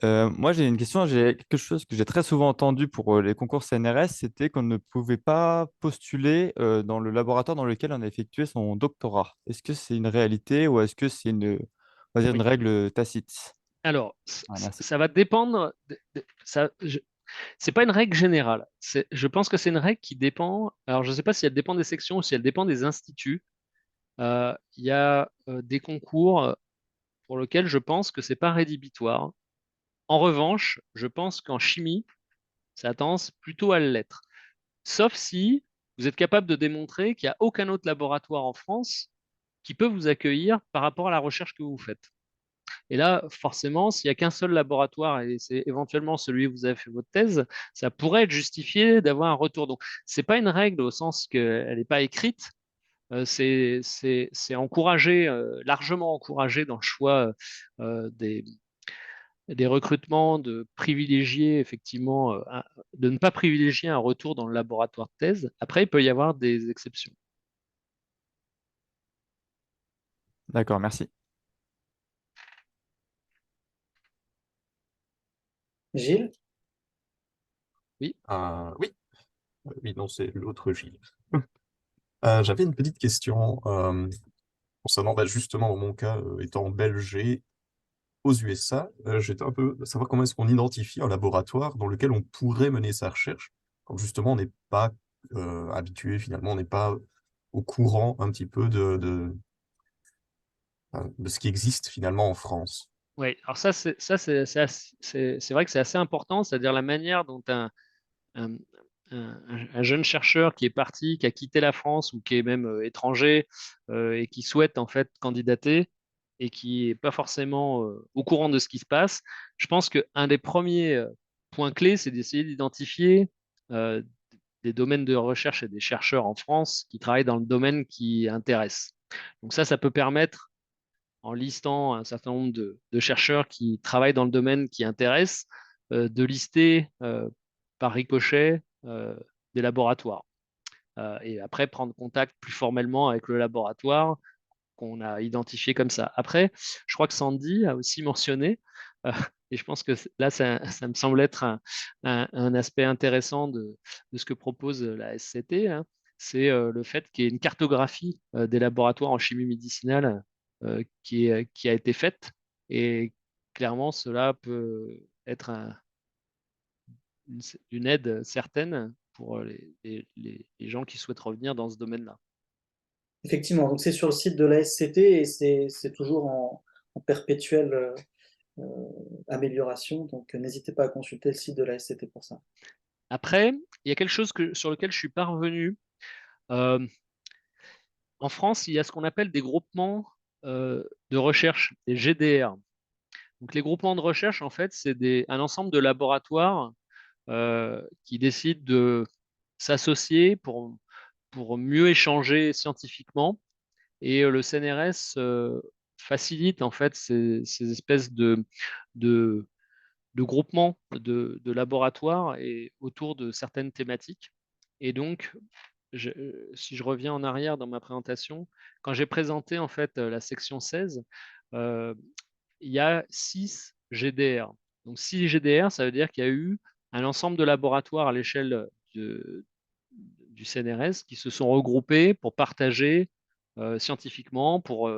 Moi, j'ai une question. J'ai quelque chose que j'ai très souvent entendu pour les concours CNRS, c'était qu'on ne pouvait pas postuler dans le laboratoire dans lequel on a effectué son doctorat. Est-ce que c'est une réalité ou est-ce que c'est on va dire une Oui. règle tacite? Alors, Ouais, merci. ça va dépendre. C'est pas une règle générale. Je pense que c'est une règle qui dépend. Alors, je ne sais pas si elle dépend des sections ou si elle dépend des instituts. Il y a des concours pour lesquels je pense que c'est pas rédhibitoire. En revanche, je pense qu'en chimie, ça a tendance plutôt à l'être. Sauf si vous êtes capable de démontrer qu'il n'y a aucun autre laboratoire en France qui peut vous accueillir par rapport à la recherche que vous faites. Et là, forcément, s'il n'y a qu'un seul laboratoire et c'est éventuellement celui où vous avez fait votre thèse, ça pourrait être justifié d'avoir un retour. Donc, ce n'est pas une règle au sens qu'elle n'est pas écrite. C'est encouragé, largement encouragé dans le choix des recrutements de privilégier effectivement, de ne pas privilégier un retour dans le laboratoire de thèse. Après, il peut y avoir des exceptions. D'accord, merci. Gilles? Oui. Oui, oui, non, c'est l'autre Gilles. J'avais une petite question concernant justement dans mon cas, étant belge et aux USA, j'étais un peu savoir comment est-ce qu'on identifie un laboratoire dans lequel on pourrait mener sa recherche, quand justement on n'est pas habitué finalement, on n'est pas au courant un petit peu de ce qui existe finalement en France. Oui, alors c'est vrai que c'est assez important, c'est-à-dire la manière dont un, un jeune chercheur qui est parti, qui a quitté la France ou qui est même étranger et qui souhaite en fait candidater et qui n'est pas forcément au courant de ce qui se passe, je pense qu'un des premiers points clés, c'est d'essayer d'identifier euh, des domaines de recherche et des chercheurs en France qui travaillent dans le domaine qui intéresse. Donc ça peut permettre, en listant un certain nombre de chercheurs qui travaillent dans le domaine qui intéresse, de lister par ricochet des laboratoires. Et après, prendre contact plus formellement avec le laboratoire qu'on a identifié comme ça. Après, je crois que Sandy a aussi mentionné, et je pense que là, ça me semble être un aspect intéressant de ce que propose la SCT, hein, c'est le fait qu'il y ait une cartographie des laboratoires en chimie médicinale qui a été faite. Et clairement, cela peut être une aide certaine pour les gens qui souhaitent revenir dans ce domaine-là. Effectivement, donc c'est sur le site de la SCT et c'est toujours en perpétuelle euh, amélioration. Donc n'hésitez pas à consulter le site de la SCT pour ça. Après, il y a quelque chose sur lequel je suis parvenu. Euh, En France, il y a ce qu'on appelle des groupements de recherche, des GDR. Donc, les groupements de recherche, en fait, c'est un ensemble de laboratoires qui décident de s'associer pour mieux échanger scientifiquement. Et le CNRS facilite en fait ces espèces de, de groupements de laboratoires et autour de certaines thématiques. Et donc, si je reviens en arrière dans ma présentation, quand j'ai présenté en fait la section 16, euh, il y a 6 GDR. Donc 6 GDR, ça veut dire qu'il y a eu un ensemble de laboratoires à l'échelle du CNRS qui se sont regroupés pour partager scientifiquement, pour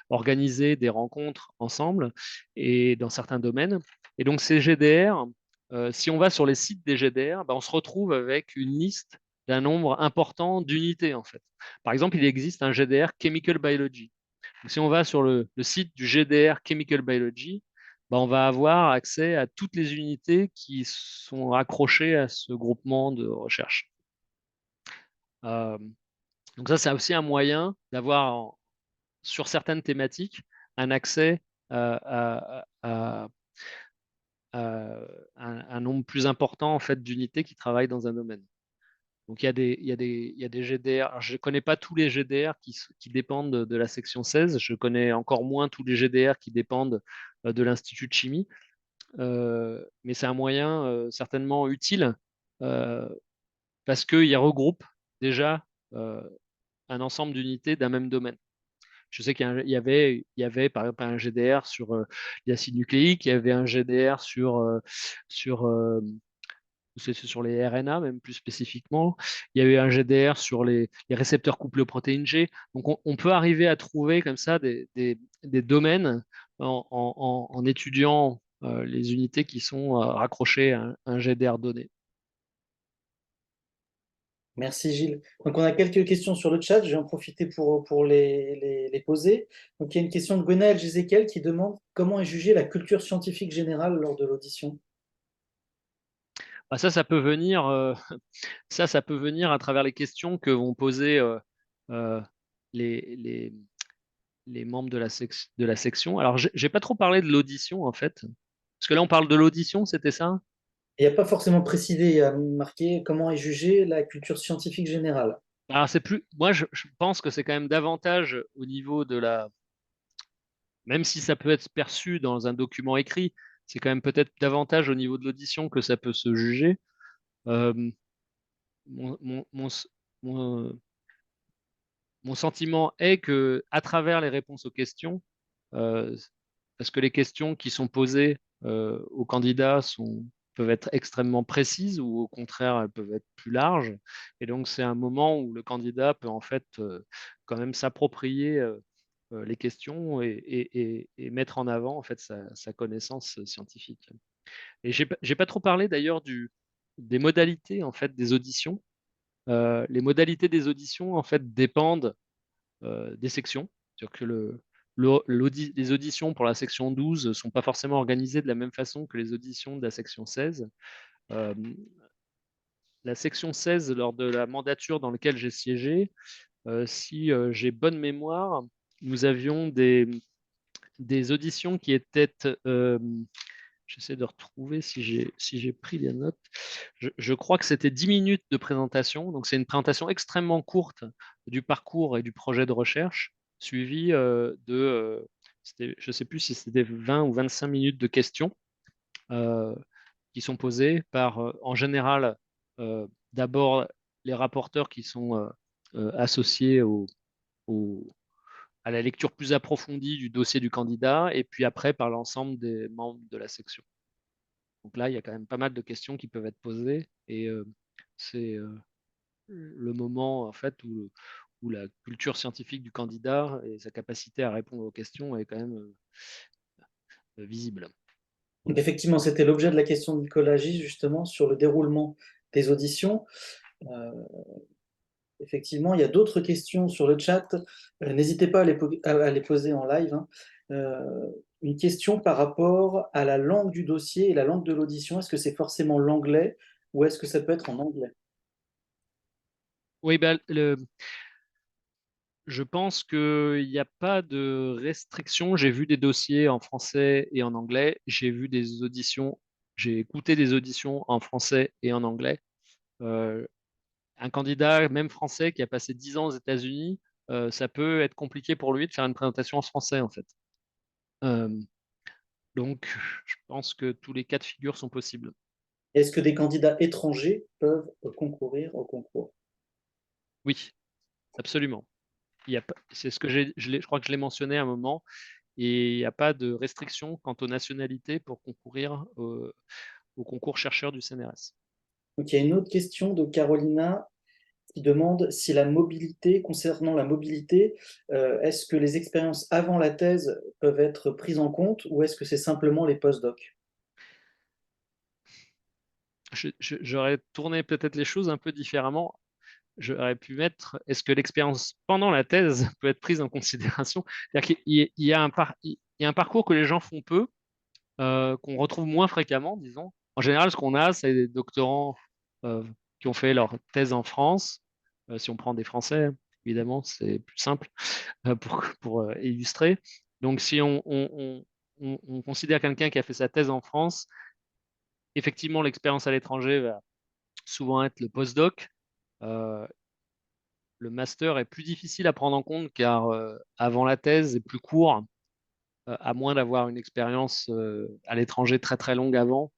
organiser des rencontres ensemble et dans certains domaines. Et donc ces GDR, si on va sur les sites des GDR, ben, on se retrouve avec une liste d'un nombre important d'unités en fait. Par exemple, il existe un GDR Chemical Biology. Donc, si on va sur le site du GDR Chemical Biology, ben, on va avoir accès à toutes les unités qui sont accrochées à ce groupement de recherche. Euh, donc ça, c'est aussi un moyen d'avoir, sur certaines thématiques, un accès à un nombre plus important en fait, d'unités qui travaillent dans un domaine. Donc il y a des GDR. Alors, je ne connais pas tous les GDR qui dépendent de la section 16. Je connais encore moins tous les GDR qui dépendent de l'Institut de chimie. Mais c'est un moyen certainement utile euh, parce qu'il regroupe déjà un ensemble d'unités d'un même domaine. Je sais qu'il y avait par exemple un GDR sur l'acide nucléique, il y avait un GDR sur c'est sur les RNA, même plus spécifiquement. Il y a eu un GDR sur les récepteurs couplés aux protéines G. Donc, on peut arriver à trouver comme ça des domaines en étudiant les unités qui sont raccrochées à un GDR donné. Merci Gilles. Donc on a quelques questions sur le chat, je vais en profiter pour les poser. Donc il y a une question de Gwenaël Gézéquel qui demande comment est jugée la culture scientifique générale lors de l'audition. Bah, ça peut venir, ça peut venir à travers les questions que vont poser euh, les, les, les membres de la section. Alors, j'ai pas trop parlé de l'audition, en fait. Parce que là, on parle de l'audition, c'était ça? Il n'y a pas forcément précisé, il y a marqué comment est jugée la culture scientifique générale. Alors, c'est plus. Moi, je pense que c'est quand même davantage au niveau de la. Même si ça peut être perçu dans un document écrit, c'est quand même peut-être davantage au niveau de l'audition que ça peut se juger. Euh, mon, mon, mon, mon, mon sentiment est que, à travers les réponses aux questions, euh, parce que les questions qui sont posées aux candidats peuvent être extrêmement précises ou au contraire, elles peuvent être plus larges. Et donc, c'est un moment où le candidat peut en fait quand même s'approprier les questions et mettre en avant en fait sa connaissance scientifique. Et j'ai pas trop parlé d'ailleurs des modalités en fait des auditions. Les modalités des auditions en fait dépendent des sections. C'est-à-dire que les auditions pour la section 12 ne sont pas forcément organisées de la même façon que les auditions de la section 16. Euh, la section 16, lors de la mandature dans laquelle j'ai siégé, si j'ai bonne mémoire, nous avions des auditions qui étaient j'essaie de retrouver si j'ai pris les notes. Je crois que c'était 10 minutes de présentation. Donc, c'est une présentation extrêmement courte du parcours et du projet de recherche, suivie je ne sais plus si c'était 20 ou 25 minutes de questions euh, qui sont posées par, en général, d'abord les rapporteurs qui sont associés au, à la lecture plus approfondie du dossier du candidat, et puis après par l'ensemble des membres de la section. Donc là, il y a quand même pas mal de questions qui peuvent être posées et c'est le moment en fait où la culture scientifique du candidat et sa capacité à répondre aux questions est quand même visible. Donc effectivement, c'était l'objet de la question de Nicolas Gis, justement, sur le déroulement des auditions. Euh, Effectivement, il y a d'autres questions sur le chat. N'hésitez pas à les poser en live, hein. Une question par rapport à la langue du dossier et la langue de l'audition. Est-ce que c'est forcément l'anglais ou est-ce que ça peut être en anglais? Oui, ben, je pense qu'il n'y a pas de restriction. J'ai vu des dossiers en français et en anglais. J'ai écouté des auditions en français et en anglais. Euh, un candidat, même français, qui a passé 10 ans aux États-Unis, ça peut être compliqué pour lui de faire une présentation en français, en fait. Euh, donc, je pense que tous les cas de figure sont possibles. Est-ce que des candidats étrangers peuvent concourir au concours? Oui, absolument. C'est ce que je crois que je l'ai mentionné à un moment, et il n'y a pas de restriction quant aux nationalités pour concourir au concours chercheur du CNRS. Donc, il y a une autre question de Carolina qui demande si concernant la mobilité, est-ce que les expériences avant la thèse peuvent être prises en compte ou est-ce que c'est simplement les post-docs? J'aurais tourné peut-être les choses un peu différemment. J'aurais pu mettre, est-ce que l'expérience pendant la thèse peut être prise en considération? C'est-à-dire qu'il y a il y a un parcours que les gens font peu, qu'on retrouve moins fréquemment, disons. En général, ce qu'on a, c'est des doctorants euh, qui ont fait leur thèse en France. Si on prend des Français, évidemment, c'est plus simple pour illustrer. Donc, si on considère quelqu'un qui a fait sa thèse en France, effectivement, l'expérience à l'étranger va souvent être le postdoc. Euh, le master est plus difficile à prendre en compte car avant la thèse est plus court, à moins d'avoir une expérience à l'étranger très très longue avant.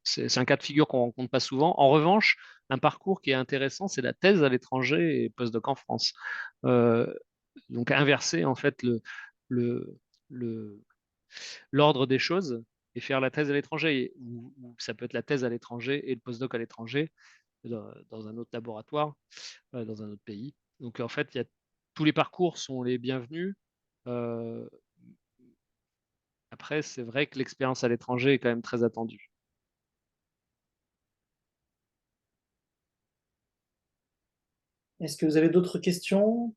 C'est un cas de figure qu'on rencontre pas souvent. En revanche, un parcours qui est intéressant, c'est la thèse à l'étranger et postdoc en France. Euh, donc inverser en fait le, le- l'ordre des choses et faire la thèse à l'étranger, ou ça peut être la thèse à l'étranger et le postdoc à l'étranger dans un autre laboratoire, dans un autre pays. Donc en fait, tous les parcours sont les bienvenus. Euh, Après, c'est vrai que l'expérience à l'étranger est quand même très attendue. Est-ce que vous avez d'autres questions?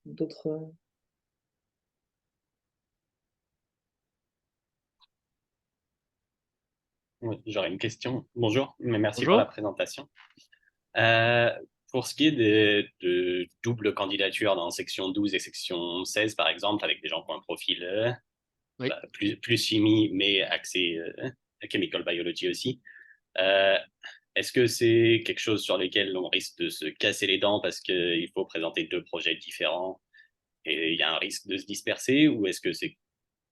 Oui, j'aurais une question. Bonjour, mais merci pour la Bonjour. présentation. Euh, pour ce qui est de double candidature dans section 12 et section 16, par exemple, avec des gens qui ont un profil Oui. plus chimie, mais axé chemical biology aussi, euh, est-ce que c'est quelque chose sur lequel on risque de se casser les dents parce qu'il faut présenter deux projets différents et il y a un risque de se disperser, ou est-ce que c'est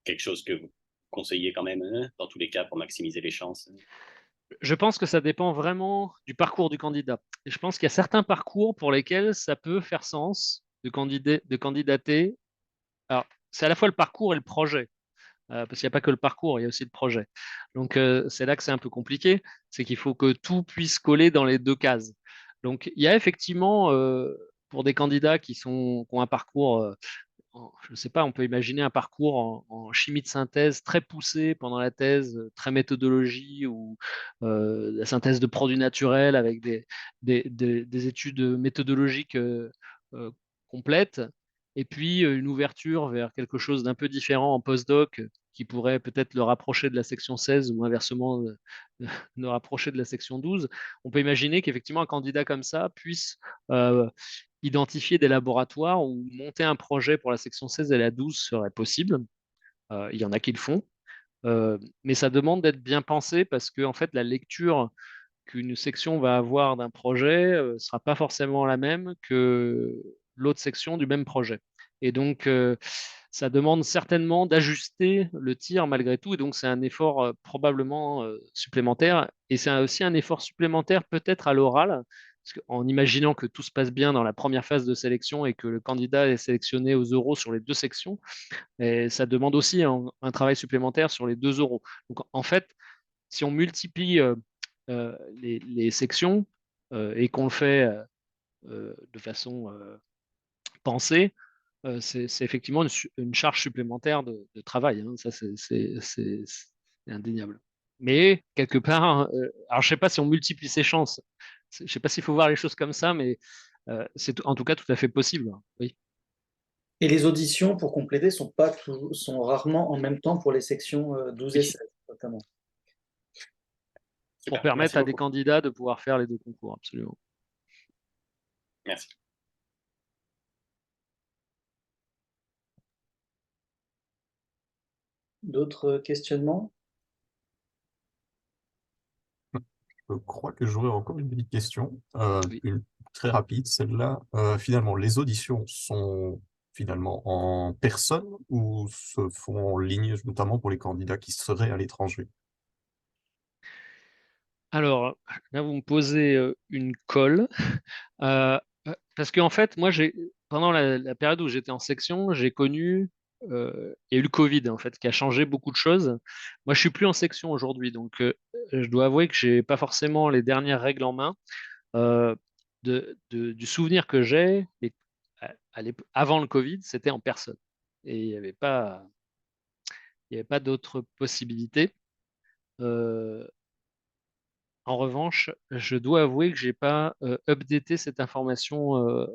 quelque chose que vous conseillez quand même dans tous les cas pour maximiser les chances? Je pense que ça dépend vraiment du parcours du candidat. Et je pense qu'il y a certains parcours pour lesquels ça peut faire sens de candidater. Alors, c'est à la fois le parcours et le projet, parce qu'il n'y a pas que le parcours, il y a aussi le projet. Donc, c'est là que c'est un peu compliqué, c'est qu'il faut que tout puisse coller dans les deux cases. Donc, il y a effectivement, pour des candidats qui ont un parcours je ne sais pas, on peut imaginer un parcours en chimie de synthèse très poussé pendant la thèse, très méthodologie, ou la synthèse de produits naturels avec des études méthodologiques euh, complètes, et puis une ouverture vers quelque chose d'un peu différent en postdoc qui pourrait peut-être le rapprocher de la section 16 ou inversement le rapprocher de la section 12. On peut imaginer qu'effectivement un candidat comme ça puisse identifier des laboratoires où monter un projet pour la section 16 et la 12 serait possible. Il y en a qui le font. Mais ça demande d'être bien pensé parce que en fait, la lecture qu'une section va avoir d'un projet ne sera pas forcément la même que l'autre section du même projet. Et donc, ça demande certainement d'ajuster le tir malgré tout. Et donc, c'est un effort probablement supplémentaire. Et c'est aussi un effort supplémentaire peut-être à l'oral, parce en imaginant que tout se passe bien dans la première phase de sélection et que le candidat est sélectionné aux euros sur les deux sections, et ça demande aussi un travail supplémentaire sur les deux euros. Donc, en fait, si on multiplie les sections et qu'on le fait de façon pensée, c'est effectivement une charge supplémentaire de travail, hein. Ça, c'est indéniable. Mais quelque part, alors je ne sais pas si on multiplie ses chances. Je ne sais pas s'il faut voir les choses comme ça, mais c'est en tout cas tout à fait possible, hein. Oui. Et les auditions, pour compléter, sont rarement en même temps pour les sections 12 et Oui, 16, notamment. Pour super, permettre merci à des beaucoup. candidats de pouvoir faire les deux concours, absolument. Merci. D'autres questionnements? Je crois que j'aurais encore une petite question, Oui. une très rapide, celle-là. Finalement, les auditions sont finalement en personne ou se font en ligne, notamment pour les candidats qui seraient à l'étranger? Alors, là, vous me posez une colle. Euh, parce qu'en fait, moi, pendant la période où j'étais en section, j'ai connu, il y a eu le Covid, en fait, qui a changé beaucoup de choses. Moi, je suis plus en section aujourd'hui, donc je dois avouer que j'ai pas forcément les dernières règles en main. Euh, du souvenir que j'ai, avant le Covid, c'était en personne. Et il y avait pas d'autres possibilités. Euh, En revanche, je dois avouer que j'ai pas updaté cette information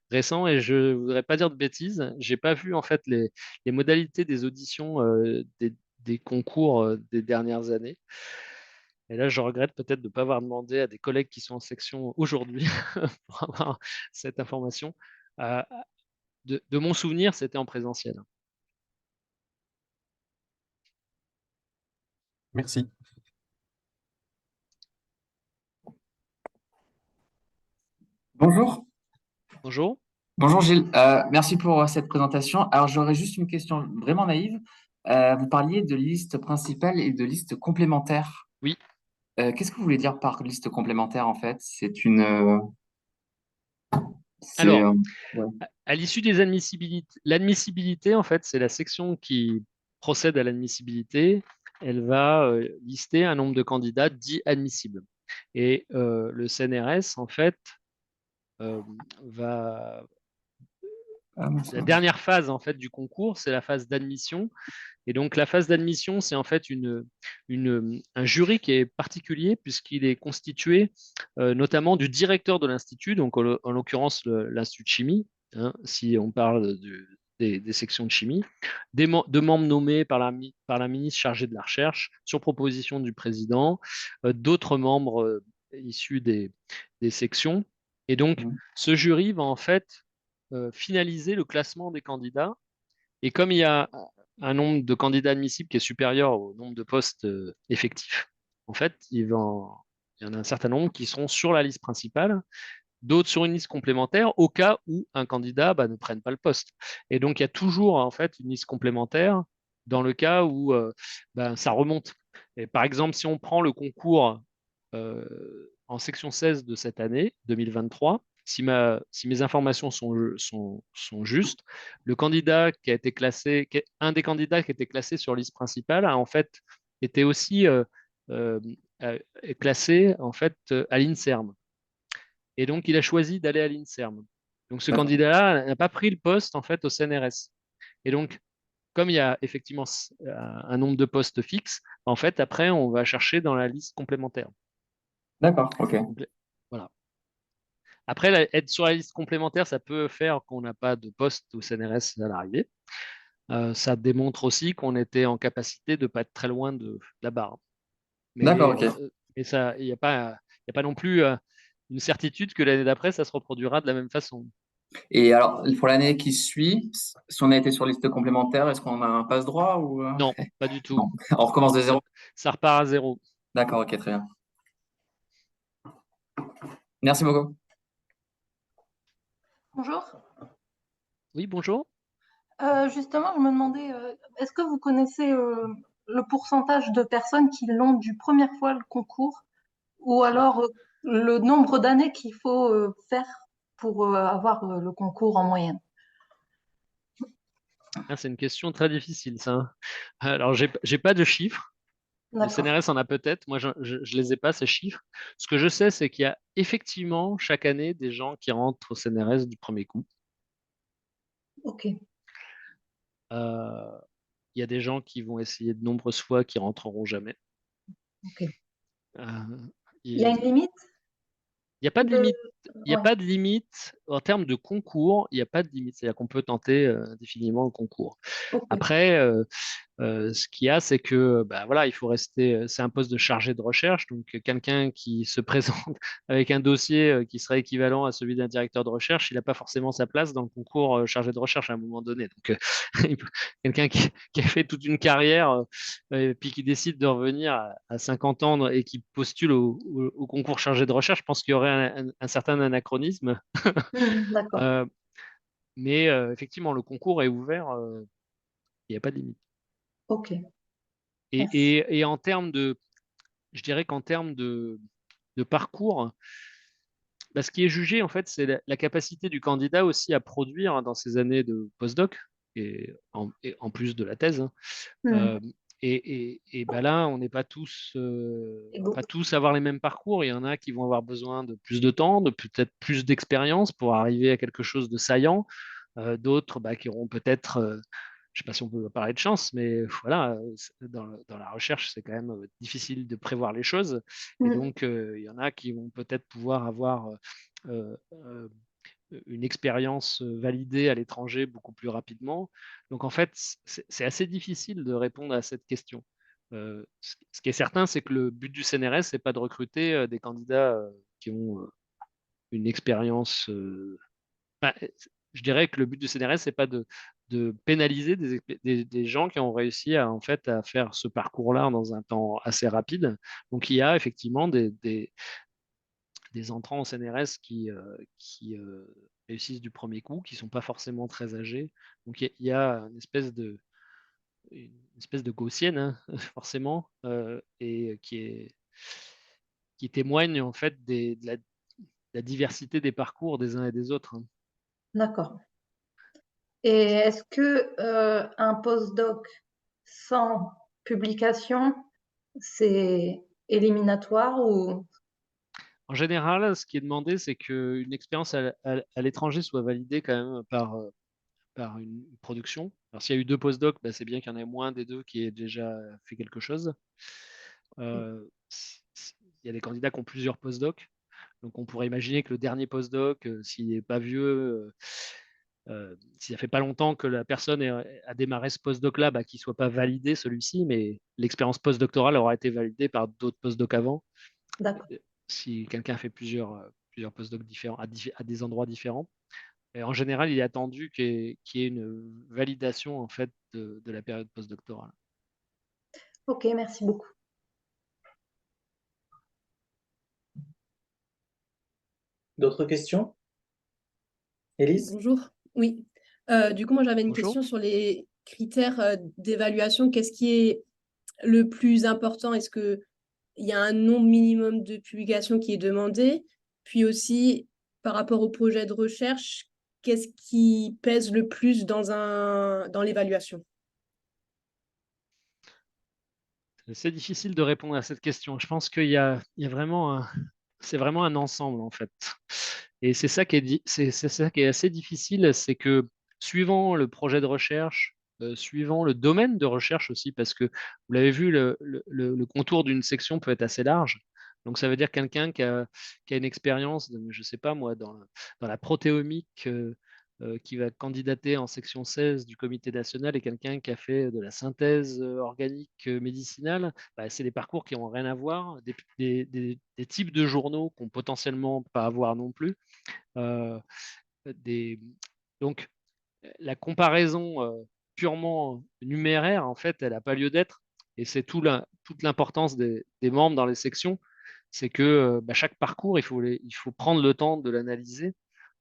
récent et je voudrais pas dire de bêtises. J'ai pas vu en fait les modalités des auditions des concours des dernières années. Et là, je regrette peut-être de ne pas avoir demandé à des collègues qui sont en section aujourd'hui pour avoir cette information. Euh, de mon souvenir, c'était en présentiel. Merci. Bonjour. Bonjour. Bonjour Gilles. Merci pour cette présentation. Alors j'aurais juste une question vraiment naïve. Vous parliez de liste principale et de liste complémentaire. Oui. Qu'est-ce que vous voulez dire par liste complémentaire en fait? Alors, Ouais. à l'issue des admissibilités, l'admissibilité, en fait, c'est la section qui procède à l'admissibilité. Elle va lister un nombre de candidats dits admissibles. Et le CNRS, en fait, va. La dernière phase en fait du concours, c'est la phase d'admission. Et donc la phase d'admission, c'est en fait un jury qui est particulier puisqu'il est constitué notamment du directeur de l'institut, donc en l'occurrence l'institut de chimie, hein, si on parle des sections de chimie, de membres nommés par la ministre chargée de la recherche sur proposition du président, d'autres membres issus des sections. Et donc ce jury va en fait finaliser le classement des candidats. Et comme il y a un nombre de candidats admissibles qui est supérieur au nombre de postes effectifs, en fait, il y en a un certain nombre qui seront sur la liste principale, d'autres sur une liste complémentaire, au cas où un candidat ne prenne pas le poste. Et donc, il y a toujours en fait une liste complémentaire dans le cas où ça remonte. Et par exemple, si on prend le concours en section 16 de cette année, 2023, si mes informations sont justes, le candidat qui a été classé, un des candidats qui était classé sur liste principale a en fait été aussi euh, classé en fait à l'INSERM. Et donc, il a choisi d'aller à l'INSERM. Donc, ce D'accord. candidat-là n'a pas pris le poste en fait au CNRS. Et donc, comme il y a effectivement un nombre de postes fixes, en fait, après, on va chercher dans la liste complémentaire. D'accord, ok. Donc, voilà. Après, être sur la liste complémentaire, ça peut faire qu'on n'a pas de poste au CNRS à l'arrivée. Ça démontre aussi qu'on était en capacité de ne pas être très loin de la barre. D'accord, Mais, ok. ça, il n'y a pas non plus une certitude que l'année d'après, ça se reproduira de la même façon. Et alors, pour l'année qui suit, si on a été sur liste complémentaire, est-ce qu'on a un passe-droit ou Non, pas du tout. non, on recommence de Ça, zéro? ça repart à zéro. D'accord, ok, très bien. Merci beaucoup. Bonjour. Oui, bonjour. Justement, je me demandais, est-ce que vous connaissez le pourcentage de personnes qui l'ont du première fois le concours, ou alors le nombre d'années qu'il faut faire pour avoir le concours en moyenne? Ah, c'est une question très difficile, ça. Alors, j'ai pas de chiffres. Le D'accord. CNRS en a peut-être. Moi, je les ai pas, ces chiffres. Ce que je sais, c'est qu'il y a effectivement chaque année des gens qui rentrent au CNRS du premier coup. Ok. Euh, Il y a des gens qui vont essayer de nombreuses fois qui rentreront jamais. Ok. Euh, Il y a il une limite n'y a pas de de... limite. Il n'y a Ouais. pas de limite en termes de concours. Il n'y a pas de limite. C'est-à-dire qu'on peut tenter indéfiniment le concours. Ok. Après, ce qu'il y a, c'est que voilà, il faut rester. C'est un poste de chargé de recherche, donc quelqu'un qui se présente avec un dossier qui serait équivalent à celui d'un directeur de recherche, il n'a pas forcément sa place dans le concours chargé de recherche à un moment donné. Donc, quelqu'un qui a fait toute une carrière et puis qui décide de revenir à 50 ans et qui postule au concours chargé de recherche, je pense qu'il y aurait un certain anachronisme. D'accord. Euh, mais effectivement, le concours est ouvert. Il n'y a pas de limite. Ok. Et, Merci. et en termes de, je dirais qu'en termes de parcours, ce qui est jugé, en fait, c'est la capacité du candidat aussi à produire dans ses années de postdoc, et en plus de la thèse, hein. Hmm. Ben là, on n'est Et pas beaucoup. tous avoir les mêmes parcours. Il y en a qui vont avoir besoin de plus de temps, de peut-être plus d'expérience pour arriver à quelque chose de saillant. D'autres qui auront peut-être, je ne sais pas si on peut parler de chance, mais voilà, dans la recherche, c'est quand même difficile de prévoir les choses. Et Hmm. donc, il y en a qui vont peut-être pouvoir avoir euh, euh, une expérience validée à l'étranger beaucoup plus rapidement. Donc en fait, c'est assez difficile de répondre à cette question. Ce qui est certain, c'est que le but du CNRS, c'est pas de recruter des candidats qui ont une expérience. Enfin, je dirais que le but du CNRS, c'est pas de pénaliser des gens qui ont réussi en fait, à faire ce parcours-là dans un temps assez rapide. Donc il y a effectivement des entrants au CNRS qui réussissent du premier coup, qui ne sont pas forcément très âgés. Donc il y a une espèce de gaussienne, hein, forcément, et qui témoigne en fait de la diversité des parcours des uns et des autres, hein. D'accord. Et est-ce que un postdoc sans publication, c'est éliminatoire ou... En général, ce qui est demandé, c'est qu'une expérience à l'étranger soit validée quand même par une production. Alors, s'il y a eu deux postdocs, c'est bien qu'il y en ait moins des deux qui aient déjà fait quelque chose. Il y a des candidats qui ont plusieurs postdocs. Donc, on pourrait imaginer que le dernier postdoc, s'il n'est pas vieux, s'il ne fait pas longtemps que la personne a démarré ce postdoc-là, qu'il ne soit pas validé celui-ci, mais l'expérience postdoctorale aura été validée par d'autres postdocs avant. D'accord. Si quelqu'un fait plusieurs postdocs différents à des endroits différents. Et en général, il est attendu qu'il y ait une validation en fait de la période postdoctorale. Ok, merci beaucoup. D'autres questions? Élise? Bonjour. Oui. Du coup, moi, j'avais une Bonjour. question sur les critères d'évaluation. Qu'est-ce qui est le plus important? Est-ce qu'il y a un nombre minimum de publications qui est demandé? Puis aussi, par rapport au projet de recherche, qu'est-ce qui pèse le plus dans l'évaluation? C'est difficile de répondre à cette question. Je pense il y a vraiment c'est vraiment un ensemble en fait. Et c'est ça qui c'est ça qui est assez difficile, c'est que suivant le projet de recherche, suivant le domaine de recherche aussi, parce que vous l'avez vu, le contour d'une section peut être assez large. Donc ça veut dire quelqu'un qui a une expérience, je ne sais pas moi, dans la protéomique, qui va candidater en section 16 du comité national, et quelqu'un qui a fait de la synthèse organique médicinale, c'est des parcours qui n'ont rien à voir, des types de journaux qu'on potentiellement pas avoir non plus. Euh, des... Donc, la comparaison purement numéraire, en fait, elle n'a pas lieu d'être. Et c'est toute l'importance des membres dans les sections, c'est que chaque parcours, il faut prendre le temps de l'analyser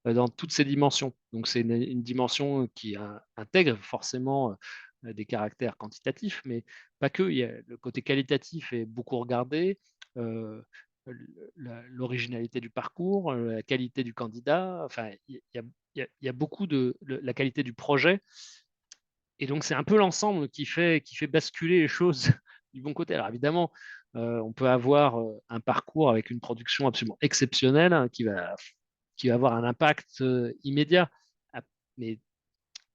dans toutes ces dimensions. Donc, c'est une dimension qui intègre forcément des caractères quantitatifs, mais pas que. Le côté qualitatif est beaucoup regardé, euh, l'originalité du parcours, la qualité du candidat, enfin, il y a beaucoup la qualité du projet. Et donc, c'est un peu l'ensemble qui fait basculer les choses du bon côté. Alors, évidemment, on peut avoir un parcours avec une production absolument exceptionnelle, hein, qui va avoir un impact immédiat. Ah, mais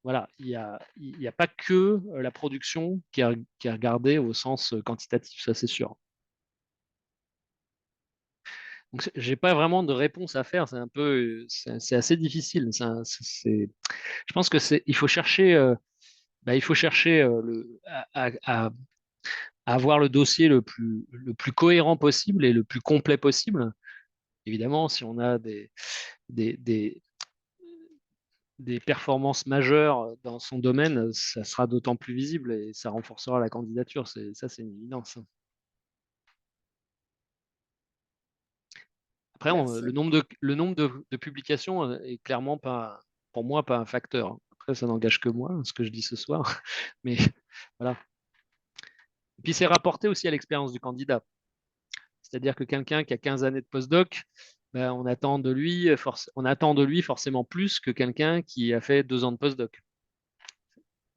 voilà, il y a pas que la production qui est regardée au sens quantitatif, ça c'est sûr. Donc, j'ai pas vraiment de réponse à faire, c'est assez difficile. Je pense que il faut chercher à avoir le dossier le plus cohérent possible et le plus complet possible. Évidemment, si on a des, des, des performances majeures dans son domaine, ça sera d'autant plus visible et ça renforcera la candidature. Ça, c'est une évidence. Après, Merci. le nombre de publications est clairement pas, pour moi, pas un facteur. Après, ça n'engage que moi, ce que je dis ce soir. Mais voilà. Et puis, c'est rapporté aussi à l'expérience du candidat. C'est-à-dire que quelqu'un qui a 15 années de postdoc, ben, on attend de lui forcément plus que quelqu'un qui a fait 2 ans de postdoc.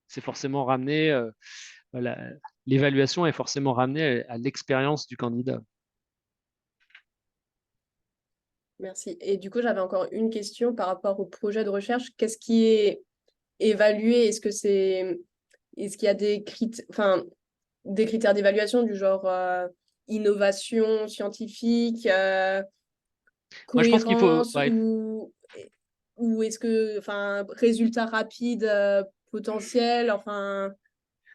C'est forcément ramené, la- l'évaluation est forcément ramenée à l'expérience du candidat. Merci. Et du coup, j'avais encore une question par rapport au projet de recherche. Qu'est-ce qui est évalué? Est-ce qu'il y a des critères d'évaluation du genre innovation scientifique, Moi, je pense qu'il faut, cohérence ou est-ce que, enfin, résultat rapide potentiel, enfin,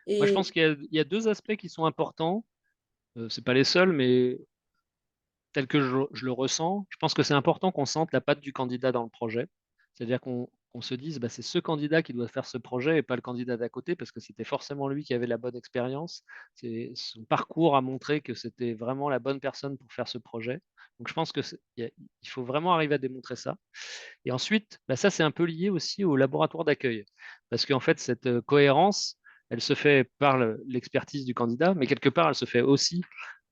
moi, je et pense qu'il y a 2 aspects qui sont importants. C'est pas les seuls, mais tel que je le ressens, je pense que c'est important qu'on sente la patte du candidat dans le projet. C'est-à-dire qu'on se dise, bah, c'est ce candidat qui doit faire ce projet et pas le candidat d'à côté, parce que c'était forcément lui qui avait la bonne expérience. Son parcours a montré que c'était vraiment la bonne personne pour faire ce projet. Donc je pense il faut vraiment arriver à démontrer ça. Et ensuite, bah, ça, c'est un peu lié aussi au laboratoire d'accueil. Parce qu'en fait, cette cohérence, elle se fait par l'expertise du candidat, mais quelque part, elle se fait aussi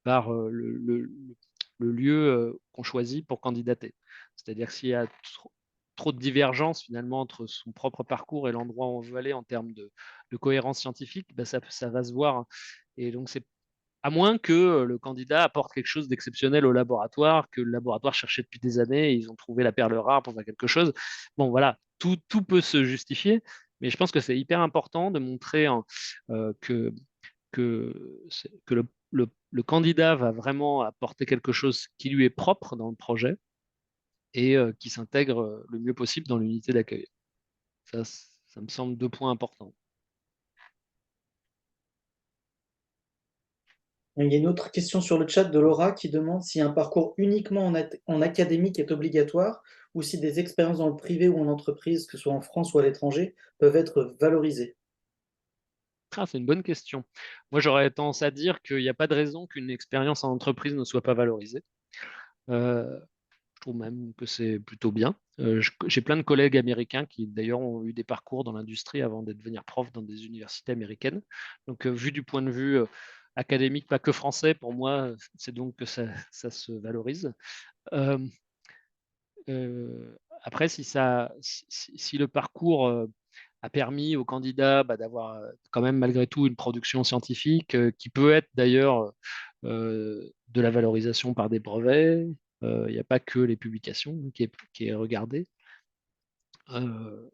par le lieu qu'on choisit pour candidater. C'est-à-dire que s'il y a trop de divergence finalement entre son propre parcours et l'endroit où on veut aller en termes de cohérence scientifique, bah, ça va se voir. Et donc, c'est à moins que le candidat apporte quelque chose d'exceptionnel au laboratoire, que le laboratoire cherchait depuis des années et ils ont trouvé la perle rare pour faire quelque chose. Bon, voilà, tout peut se justifier, mais je pense que c'est hyper important de montrer que, que le candidat va vraiment apporter quelque chose qui lui est propre dans le projet et qui s'intègre le mieux possible dans l'unité d'accueil. Ça me semble 2 points importants. Il y a une autre question sur le chat de Laura qui demande si un parcours uniquement en académique est obligatoire ou si des expériences dans le privé ou en entreprise, que ce soit en France ou à l'étranger, peuvent être valorisées. Ah, c'est une bonne question. Moi, j'aurais tendance à dire qu'il n'y a pas de raison qu'une expérience en entreprise ne soit pas valorisée. Euh, je trouve même que c'est plutôt bien. J'ai plein de collègues américains qui, d'ailleurs, ont eu des parcours dans l'industrie avant d'être devenir prof dans des universités américaines. Donc, vu du point de vue académique, pas que français, pour moi, c'est donc que ça se valorise. Euh, Après, si le parcours a permis aux candidats bah, d'avoir quand même malgré tout une production scientifique qui peut être d'ailleurs de la valorisation par des brevets. Il n'y a pas que les publications qui est regardée. Euh,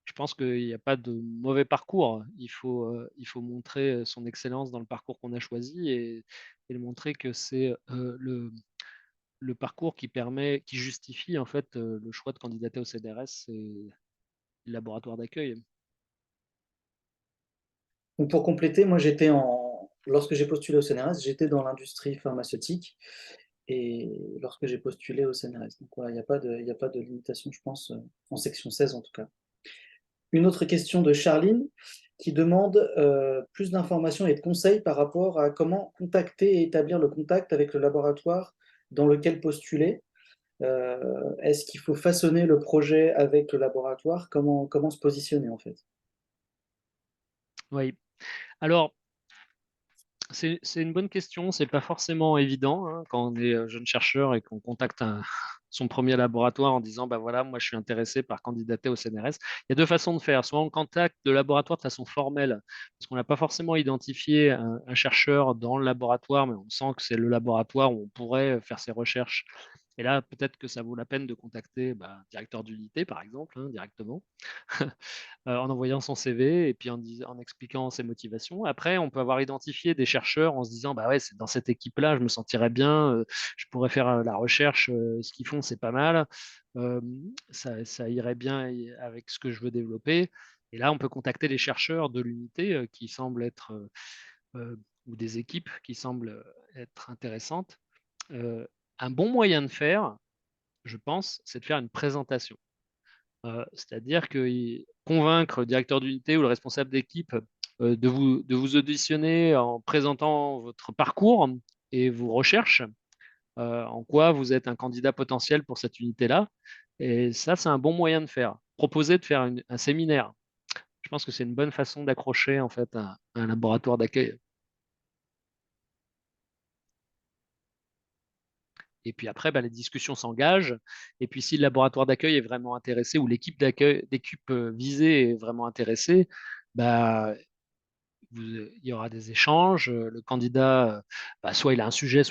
je pense qu'il n'y a pas de mauvais parcours. Il faut montrer son excellence dans le parcours qu'on a choisi et le montrer que c'est le parcours qui justifie en fait le choix de candidater au CNRS et le laboratoire d'accueil. Donc pour compléter, moi lorsque j'ai postulé au CNRS, j'étais dans l'industrie pharmaceutique et lorsque j'ai postulé au CNRS. Donc voilà, il n'y a pas de limitation, je pense, en section 16 en tout cas. Une autre question de Charline qui demande plus d'informations et de conseils par rapport à comment contacter et établir le contact avec le laboratoire dans lequel postuler. Est-ce qu'il faut façonner le projet avec le laboratoire? Comment se positionner en fait? Oui. Alors, c'est une bonne question. C'est pas forcément évident hein, quand on est jeune chercheur et qu'on contacte son premier laboratoire en disant bah voilà, moi je suis intéressé par candidater au CNRS. Il y a 2 façons de faire. Soit on contacte le laboratoire de façon formelle, parce qu'on n'a pas forcément identifié un chercheur dans le laboratoire, mais on sent que c'est le laboratoire où on pourrait faire ses recherches. Et là, peut-être que ça vaut la peine de contacter le directeur d'unité, par exemple, hein, directement. En envoyant son CV et puis en expliquant ses motivations. Après, on peut avoir identifié des chercheurs en se disant, bah ouais, c'est dans cette équipe-là, je me sentirais bien, je pourrais faire la recherche, ce qu'ils font, c'est pas mal, euh, ça irait bien avec ce que je veux développer. Et là, on peut contacter les chercheurs de l'unité qui semblent être, ou des équipes qui semblent être intéressantes. Un bon moyen de faire, je pense, c'est de faire une présentation. C'est-à-dire que convaincre le directeur d'unité ou le responsable d'équipe de vous auditionner en présentant votre parcours et vos recherches, en quoi vous êtes un candidat potentiel pour cette unité-là. Et ça, c'est un bon moyen de faire. Proposer de faire un séminaire. Je pense que c'est une bonne façon d'accrocher en fait un laboratoire d'accueil. Et puis après, les discussions s'engagent. Et puis si le laboratoire d'accueil est vraiment intéressé ou l'équipe visée est vraiment intéressée, bah, il y aura des échanges. Le candidat, soit il a un sujet,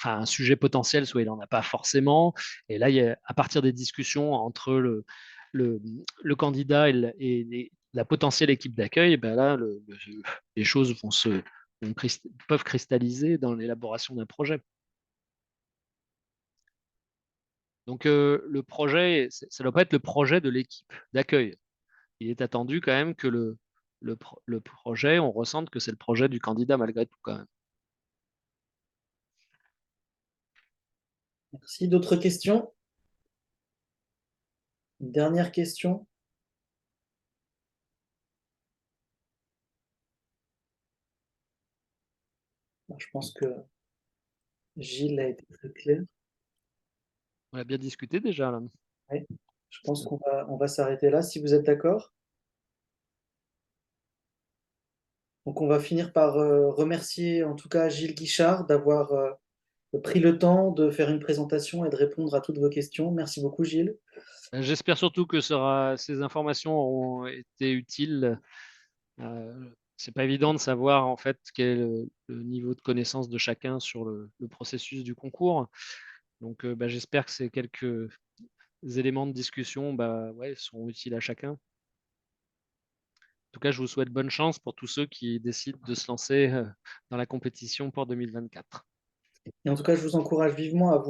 un sujet potentiel, soit il n'en a pas forcément. Et là, à partir des discussions entre le candidat et la potentielle équipe d'accueil, là, les choses peuvent cristalliser dans l'élaboration d'un projet. Donc, le projet, ça ne doit pas être le projet de l'équipe d'accueil. Il est attendu quand même que le projet, on ressente que c'est le projet du candidat malgré tout quand même. Merci. D'autres questions? Une dernière question? Je pense que Gilles a été très clair. On a bien discuté déjà là. Ouais. Je pense qu'on va s'arrêter là, si vous êtes d'accord. Donc, on va finir par remercier en tout cas Gilles Guichard d'avoir pris le temps de faire une présentation et de répondre à toutes vos questions. Merci beaucoup, Gilles. J'espère surtout que ces informations auront été utiles. C'est pas évident de savoir en fait quel est le niveau de connaissance de chacun sur le processus du concours. Donc, j'espère que ces quelques éléments de discussion seront utiles à chacun. En tout cas, je vous souhaite bonne chance pour tous ceux qui décident de se lancer dans la compétition pour 2024. Et en tout cas, je vous encourage vivement à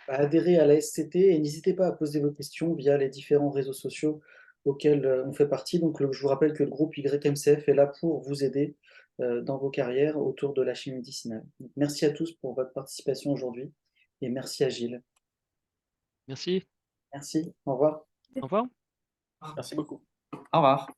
adhérer à la SCT et n'hésitez pas à poser vos questions via les différents réseaux sociaux auxquels on fait partie. Donc, je vous rappelle que le groupe YMCF est là pour vous aider dans vos carrières autour de la chimie médicinale. Donc, merci à tous pour votre participation aujourd'hui et merci à Gilles. Merci. Merci. Au revoir. Au revoir. Merci beaucoup. Au revoir.